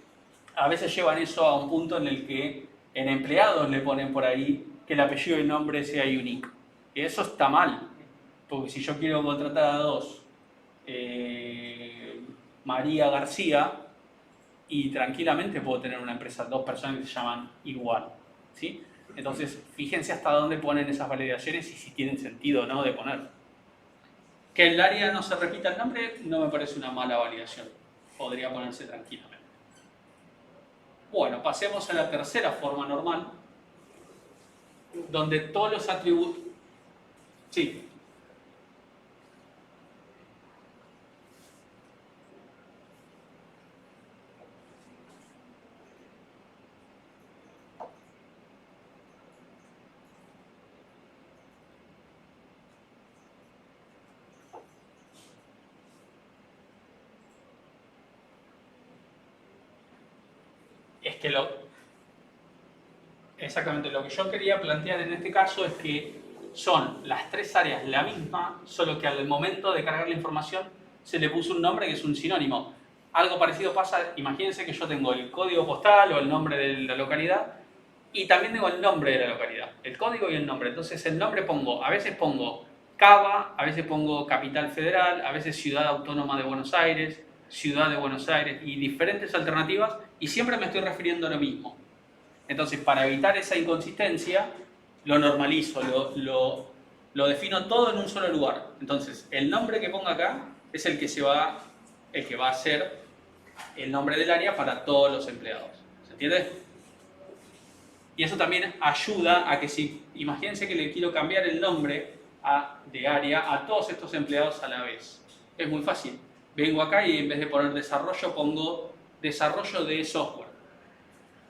a veces llevan eso a un punto en el que en empleados le ponen por ahí que el apellido y el nombre sea unique. Y eso está mal, porque si yo quiero contratar a 2 María García, y tranquilamente puedo tener una empresa, 2 personas que se llaman igual, ¿sí? Entonces, fíjense hasta dónde ponen esas validaciones y si tienen sentido o no de poner. Que el área no se repita el nombre no me parece una mala validación. Podría ponerse tranquilamente. Bueno, pasemos a la tercera forma normal, donde todos los atributos... Sí. Es que exactamente lo que yo quería plantear en este caso es que son las 3 áreas la misma, solo que al momento de cargar la información se le puso un nombre que es un sinónimo. Algo parecido pasa, imagínense que yo tengo el código postal o el nombre de la localidad y también tengo el nombre de la localidad, el código y el nombre. Entonces el nombre a veces pongo Cava, a veces pongo Capital Federal, a veces Ciudad Autónoma de Buenos Aires, Ciudad de Buenos Aires y diferentes alternativas, y siempre me estoy refiriendo a lo mismo. Entonces, para evitar esa inconsistencia, lo normalizo, lo defino todo en un solo lugar. Entonces, el nombre que ponga acá es el que va a ser el nombre del área para todos los empleados. ¿Se entiende? Y eso también ayuda a que imagínense que le quiero cambiar el nombre de área a todos estos empleados a la vez. Es muy fácil. Vengo acá y en vez de poner desarrollo, pongo desarrollo de software.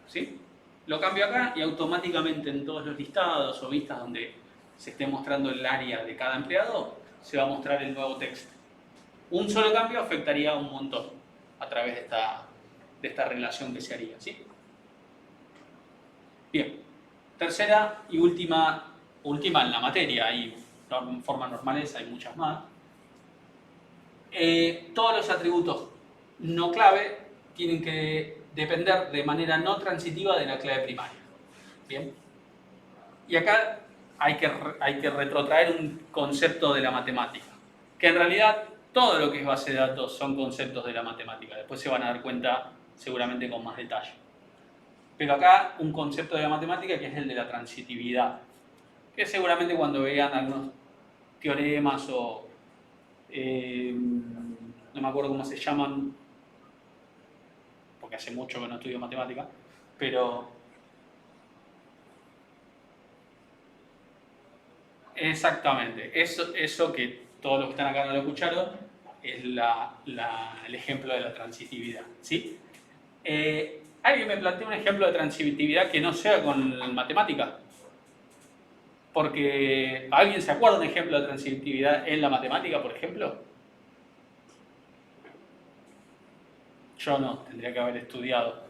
¿Sí? Lo cambio acá y automáticamente en todos los listados o vistas donde se esté mostrando el área de cada empleado, se va a mostrar el nuevo texto. Un solo cambio afectaría un montón a través de esta relación que se haría. ¿Sí? Bien. Tercera y última en la materia, hay formas normales, hay muchas más. Todos los atributos no clave tienen que depender de manera no transitiva de la clave primaria. Bien. Y acá hay que retrotraer un concepto de la matemática, que en realidad todo lo que es base de datos son conceptos de la matemática. Después se van a dar cuenta seguramente con más detalle. Pero acá un concepto de la matemática que es el de la transitividad. Que seguramente cuando vean algunos teoremas o no me acuerdo cómo se llaman, porque hace mucho que no estudio matemática, pero exactamente, eso que todos los que están acá no lo escucharon, es el ejemplo de la transitividad, ¿sí? ¿Alguien me plantea un ejemplo de transitividad que no sea con matemática? Porque, ¿alguien se acuerda de un ejemplo de transitividad en la matemática, por ejemplo? Yo no, tendría que haber estudiado.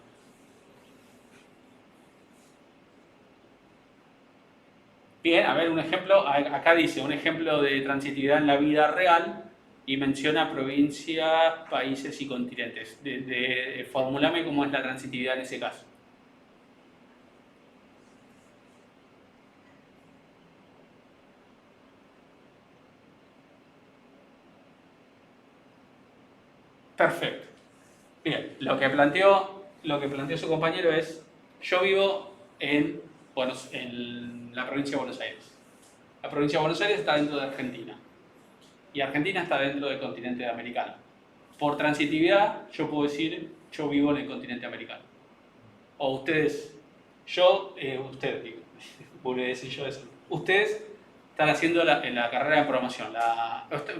Bien, a ver, un ejemplo, acá dice, un ejemplo de transitividad en la vida real y menciona provincias, países y continentes. Formulame cómo es la transitividad en ese caso. Perfecto. Bien, lo que planteó su compañero es, yo vivo en la provincia de Buenos Aires. La provincia de Buenos Aires está dentro de Argentina. Y Argentina está dentro del continente americano. Por transitividad, yo puedo decir, yo vivo en el continente americano. O ustedes, ustedes, digo, volví a decir yo eso. Ustedes están haciendo en la carrera de programación,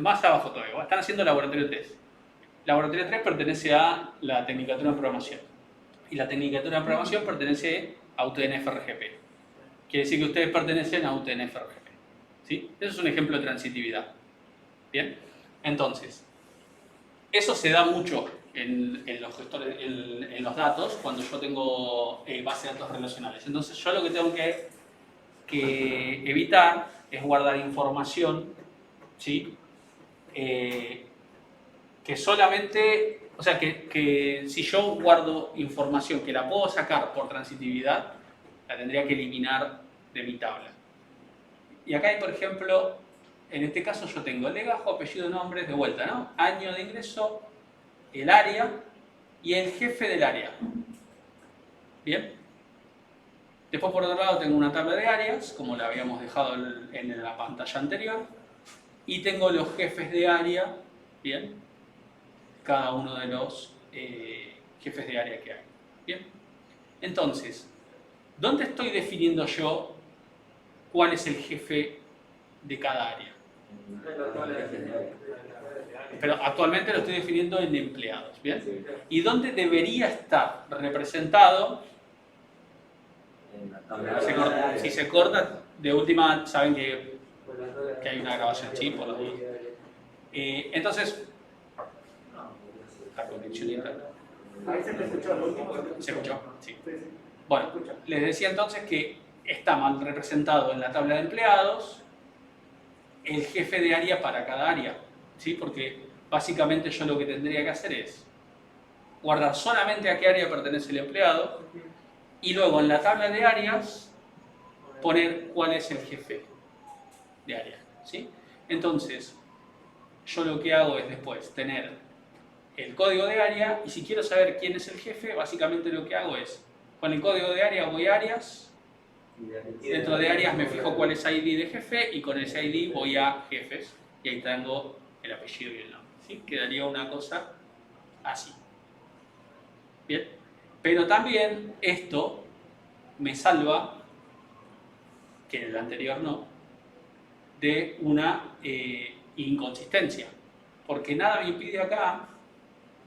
más abajo todavía, están haciendo laboratorio 3. Laboratorio 3 pertenece a la Tecnicatura en Programación. Y la Tecnicatura en Programación pertenece a UTN-FRGP. Quiere decir que ustedes pertenecen a UTN-FRGP. ¿Sí? Eso es un ejemplo de transitividad. ¿Bien? Entonces, eso se da mucho en los gestores, en los datos, cuando yo tengo base de datos relacionales. Entonces, yo lo que tengo que evitar es guardar información, ¿sí? Que solamente, o sea, que si yo guardo información que la puedo sacar por transitividad, la tendría que eliminar de mi tabla. Y acá hay, por ejemplo, en este caso yo tengo el legajo, apellido, nombre, de vuelta, ¿no? Año de ingreso, el área y el jefe del área. ¿Bien? Después, por otro lado, tengo una tabla de áreas, como la habíamos dejado en la pantalla anterior, y tengo los jefes de área, ¿bien? Cada uno de los jefes de área que hay. ¿Bien? Entonces, ¿dónde estoy definiendo yo cuál es el jefe de cada área? Pero actualmente lo estoy definiendo en empleados. ¿Bien? ¿Y dónde debería estar representado? Si se corta, de última saben que hay una grabación, ¿sí? Por los dos. Entonces, la conexión de internet. Ahí se te escuchó el último. ¿Se escuchó? Sí. Bueno, les decía entonces que está mal representado en la tabla de empleados el jefe de área para cada área, ¿sí? Porque básicamente yo lo que tendría que hacer es guardar solamente a qué área pertenece el empleado y luego en la tabla de áreas poner cuál es el jefe de área, ¿sí? Entonces, yo lo que hago es después tener el código de área y si quiero saber quién es el jefe, básicamente lo que hago es, con el código de área voy a áreas, y dentro de áreas me fijo cuál es ID de jefe y con ese ID voy a jefes y ahí tengo el apellido y el nombre, ¿sí? Quedaría una cosa así. Bien, pero también esto me salva, que en el anterior no, de una inconsistencia, porque nada me impide acá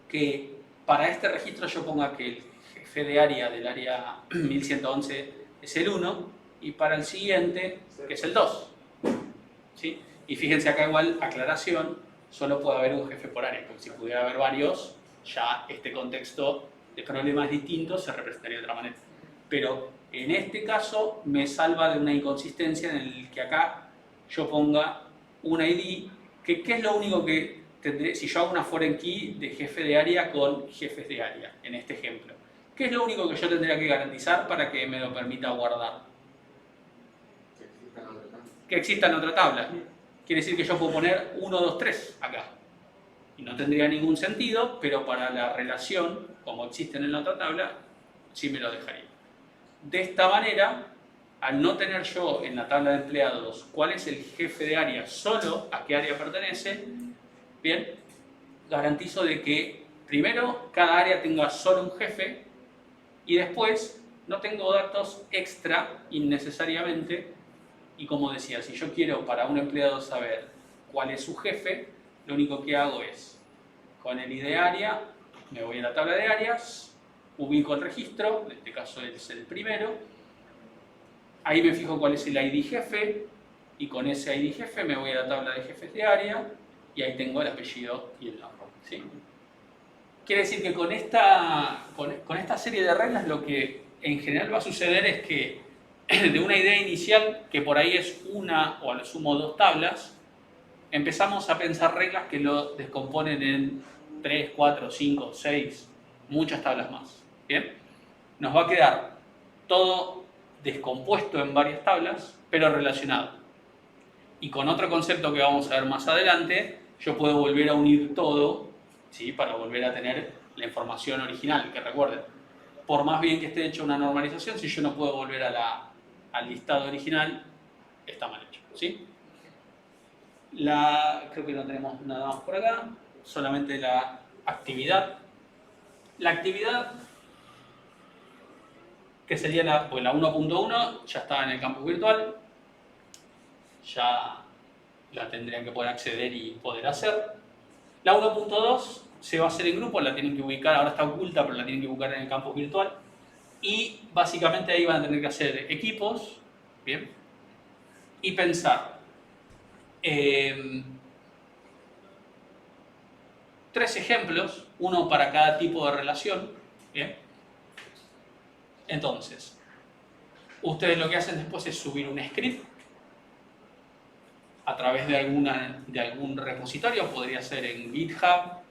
que para este registro yo ponga que el jefe de área del área 1111 es el 1 y para el siguiente que es el 2. ¿Sí? Y fíjense acá igual, aclaración, solo puede haber un jefe por área, porque si pudiera haber varios, ya este contexto de problemas distintos se representaría de otra manera. Pero en este caso me salva de una inconsistencia en el que acá yo ponga un ID, que ¿qué es lo único que tendré si yo hago una foreign key de jefe de área con jefes de área, en este ejemplo? ¿Qué es lo único que yo tendría que garantizar para que me lo permita guardar? Que exista en otra tabla. Quiere decir que yo puedo poner 1, 2, 3 acá. Y no tendría ningún sentido, pero para la relación, como existen en la otra tabla, sí me lo dejaría. De esta manera, al no tener yo en la tabla de empleados cuál es el jefe de área, solo a qué área pertenece, bien, garantizo de que primero cada área tenga solo un jefe y después no tengo datos extra innecesariamente. Y como decía, si yo quiero para un empleado saber cuál es su jefe, lo único que hago es, con el ID área, me voy a la tabla de áreas, ubico el registro, en este caso es el primero, ahí me fijo cuál es el ID jefe, y con ese ID jefe me voy a la tabla de jefes de área, y ahí tengo el apellido y el nombre, ¿sí? Quiere decir que con esta serie de reglas lo que en general va a suceder es que de una idea inicial, que por ahí es una o a lo sumo dos tablas, empezamos a pensar reglas que lo descomponen en 3, 4, 5, 6, muchas tablas más. ¿Bien? Nos va a quedar todo descompuesto en varias tablas, pero relacionado. Y con otro concepto que vamos a ver más adelante, yo puedo volver a unir todo, ¿sí? Para volver a tener la información original, que recuerden, por más bien que esté hecha una normalización, si yo no puedo volver al listado original, está mal hecho, ¿sí? Creo que no tenemos nada más por acá, solamente la actividad. La actividad, que sería la 1.1, ya está en el campus virtual, ya la tendrían que poder acceder y poder hacer. La 1.2 se va a hacer en grupo, la tienen que ubicar, ahora está oculta, pero la tienen que ubicar en el campus virtual. Y básicamente ahí van a tener que hacer equipos, ¿bien? Y pensar. 3 ejemplos, uno para cada tipo de relación, ¿bien? Entonces, ustedes lo que hacen después es subir un script a través de algún repositorio, podría ser en GitHub,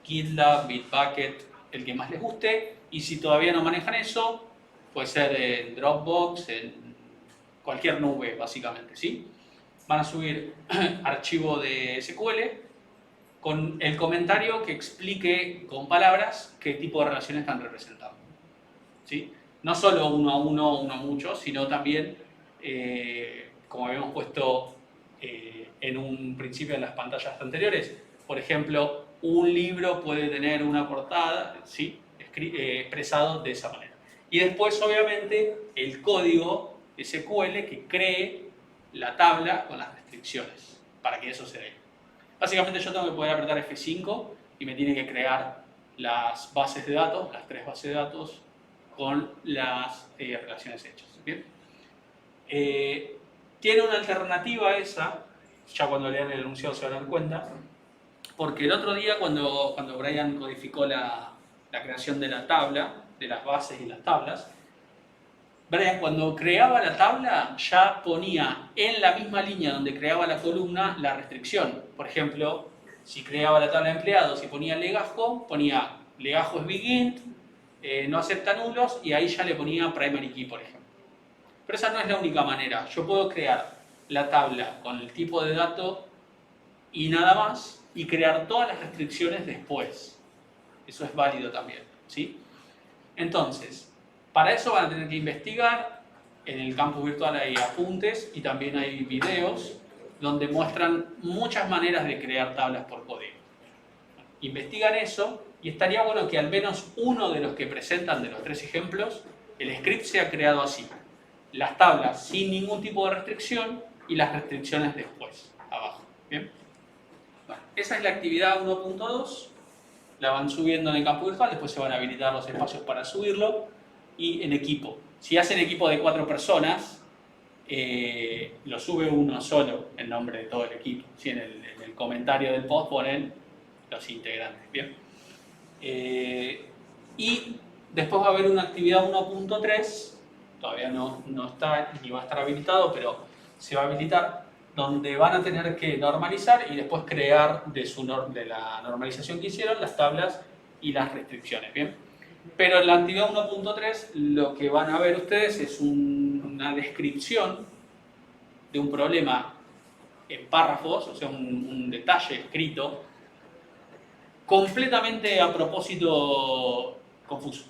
GitLab, Bitbucket, el que más les guste, y si todavía no manejan eso, puede ser en Dropbox, en cualquier nube básicamente, ¿sí? Van a subir archivo de SQL con el comentario que explique con palabras qué tipo de relaciones están representando, ¿sí? No solo uno a uno, uno a muchos, sino también, como habíamos puesto en un principio en las pantallas anteriores, por ejemplo, un libro puede tener una portada, ¿sí? Expresado de esa manera. Y después, obviamente, el código SQL que cree la tabla con las restricciones para que eso se dé. Básicamente yo tengo que poder apretar F5 y me tiene que crear las bases de datos, las 3 bases de datos con las relaciones hechas. ¿Bien? Tiene una alternativa a esa, ya cuando lean el enunciado se van a dar cuenta, porque el otro día cuando Brian codificó la creación de la tabla, de las bases y las tablas, Brian cuando creaba la tabla ya ponía en la misma línea donde creaba la columna la restricción. Por ejemplo, si creaba la tabla de empleados y ponía legajo, ponía legajo es begin, no acepta nulos, y ahí ya le ponía primary key, por ejemplo. Pero esa no es la única manera. Yo puedo crear la tabla con el tipo de dato y nada más, y crear todas las restricciones después. Eso es válido también, ¿sí? Entonces, para eso van a tener que investigar. En el campus virtual hay apuntes y también hay videos donde muestran muchas maneras de crear tablas por código. Investigan eso y estaría bueno que al menos uno de los que presentan de los 3 ejemplos, el script sea creado así. Las tablas sin ningún tipo de restricción y las restricciones después, abajo. ¿Bien? Bueno, esa es la actividad 1.2. La van subiendo en el campus virtual, después se van a habilitar los espacios para subirlo. Y en equipo. Si hacen equipo de 4 personas, lo sube uno solo en nombre de todo el equipo. ¿Sí? En el comentario del post ponen los integrantes. ¿Bien? Y después va a haber una actividad 1.3, todavía no está ni va a estar habilitado, pero se va a habilitar, donde van a tener que normalizar y después crear de la normalización que hicieron las tablas y las restricciones. ¿Bien? Pero en la actividad 1.3 lo que van a ver ustedes es una descripción de un problema en párrafos, o sea, un detalle escrito completamente a propósito confuso.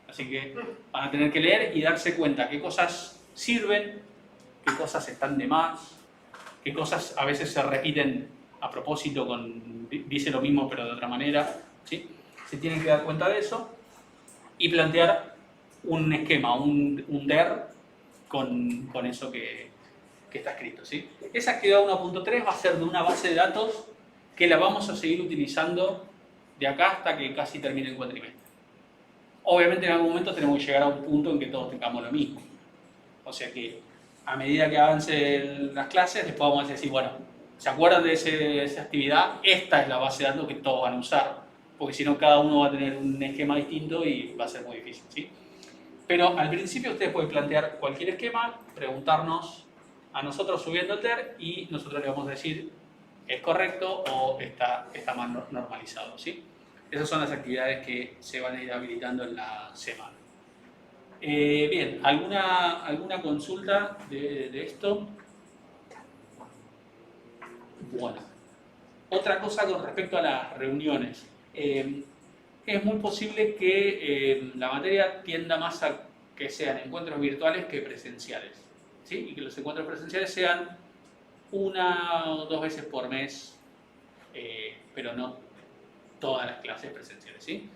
Así que van a tener que leer y darse cuenta qué cosas sirven, qué cosas están de más, qué cosas a veces se repiten a propósito, dice lo mismo pero de otra manera, ¿sí? Se tienen que dar cuenta de eso y plantear un esquema, un DER con eso que está escrito, ¿sí? Esa actividad 1.3 va a ser de una base de datos que la vamos a seguir utilizando de acá hasta que casi termine el cuatrimestre. Obviamente en algún momento tenemos que llegar a un punto en que todos tengamos lo mismo. O sea que a medida que avancen las clases, después vamos a decir, bueno, ¿se acuerdan de esa actividad? Esta es la base de datos que todos van a usar, porque si no cada uno va a tener un esquema distinto y va a ser muy difícil, ¿sí? Pero al principio ustedes pueden plantear cualquier esquema, preguntarnos a nosotros subiendo el TER y nosotros le vamos a decir es correcto o está mal normalizado, ¿sí? Esas son las actividades que se van a ir habilitando en la semana. Bien, ¿alguna consulta de esto? Bueno, otra cosa con respecto a las reuniones. Es muy posible que la materia tienda más a que sean encuentros virtuales que presenciales, ¿sí? Y que los encuentros presenciales sean 1 o 2 veces por mes, pero no todas las clases presenciales, ¿sí?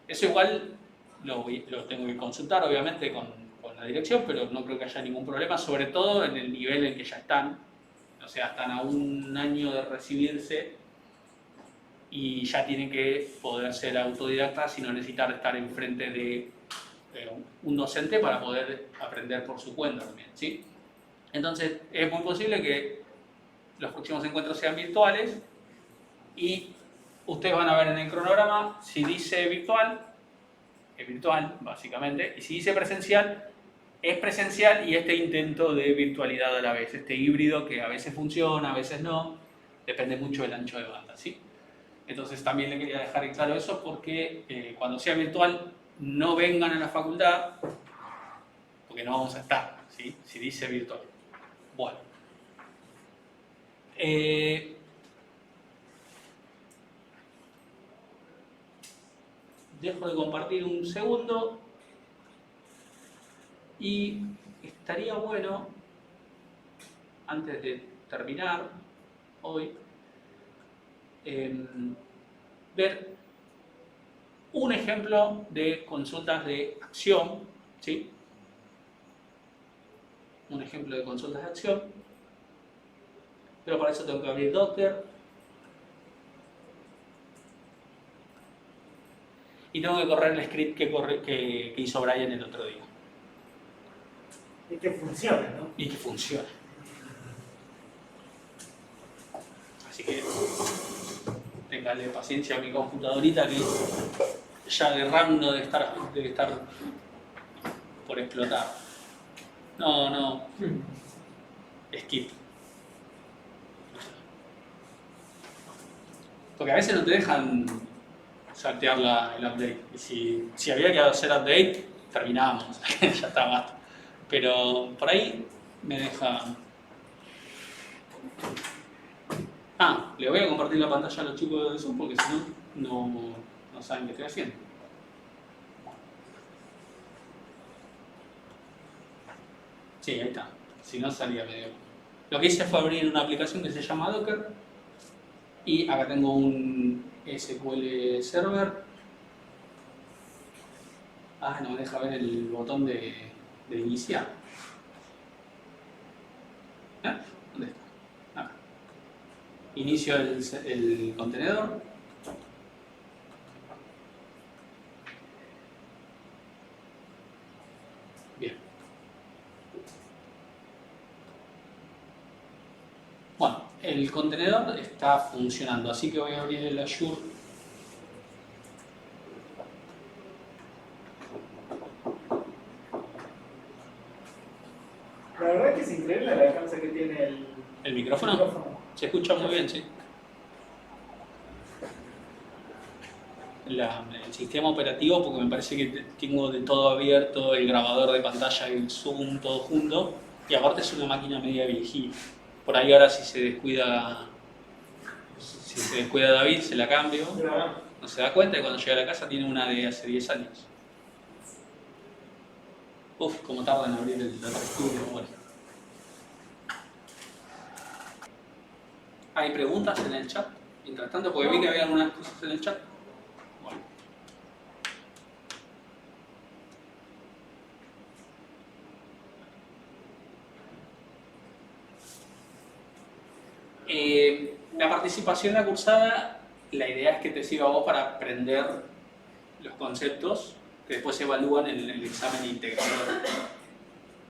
Eso igual lo tengo que consultar, obviamente, con la dirección, pero no creo que haya ningún problema, sobre todo en el nivel en que ya están. O sea, están a 1 año de recibirse y ya tienen que poder ser autodidactas y no necesitar estar enfrente de un docente para poder aprender por su cuenta también, ¿sí? Entonces, es muy posible que los próximos encuentros sean virtuales y ustedes van a ver en el cronograma, si dice virtual, es virtual, básicamente, y si dice presencial, es presencial y este intento de virtualidad a la vez, este híbrido que a veces funciona, a veces no, depende mucho del ancho de banda, ¿sí? Entonces también le quería dejar en claro eso porque cuando sea virtual no vengan a la facultad porque no vamos a estar, ¿sí? Si dice virtual. Bueno. Dejo de compartir un segundo y estaría bueno, antes de terminar hoy, ver un ejemplo de consultas de acción, ¿sí? Un ejemplo de consultas de acción, pero para eso tengo que abrir Docker y tengo que correr el script que hizo Brian el otro día. Y que funcione, ¿no? Y que funcione. Así que téngale paciencia a mi computadorita que ya de RAM no debe estar por explotar. No. Skip. Porque a veces no te dejan saltear el update. Y si había que hacer update, terminábamos. Ya está, basta. Pero por ahí me deja... le voy a compartir la pantalla a los chicos de Zoom porque si no, no saben qué estoy haciendo. Sí, ahí está. Si no, salía medio... Lo que hice fue abrir una aplicación que se llama Docker y acá tengo un SQL Server. No me deja ver el botón de iniciar. ¿Dónde está? Acá. Inicio el contenedor. Bien. Bueno, el contenedor está funcionando, así que voy a abrir el Azure. La verdad que es increíble el alcance que tiene ¿El micrófono? Se escucha muy bien, sí. El sistema operativo, porque me parece que tengo de todo abierto, el grabador de pantalla y el Zoom, todo junto. Y aparte es una máquina media viejita. Por ahí ahora si se descuida Si se descuida David, se la cambio. Mira, No se da cuenta y cuando llega a la casa tiene una de hace 10 años. Uf, cómo tarda en abrir el otro estudio. Bueno. ¿Hay preguntas en el chat? Mientras tanto, porque vi que había algunas cosas en el chat. Bueno. La participación en la cursada, la idea es que te sirva a vos para aprender los conceptos que después se evalúan en el examen integrador.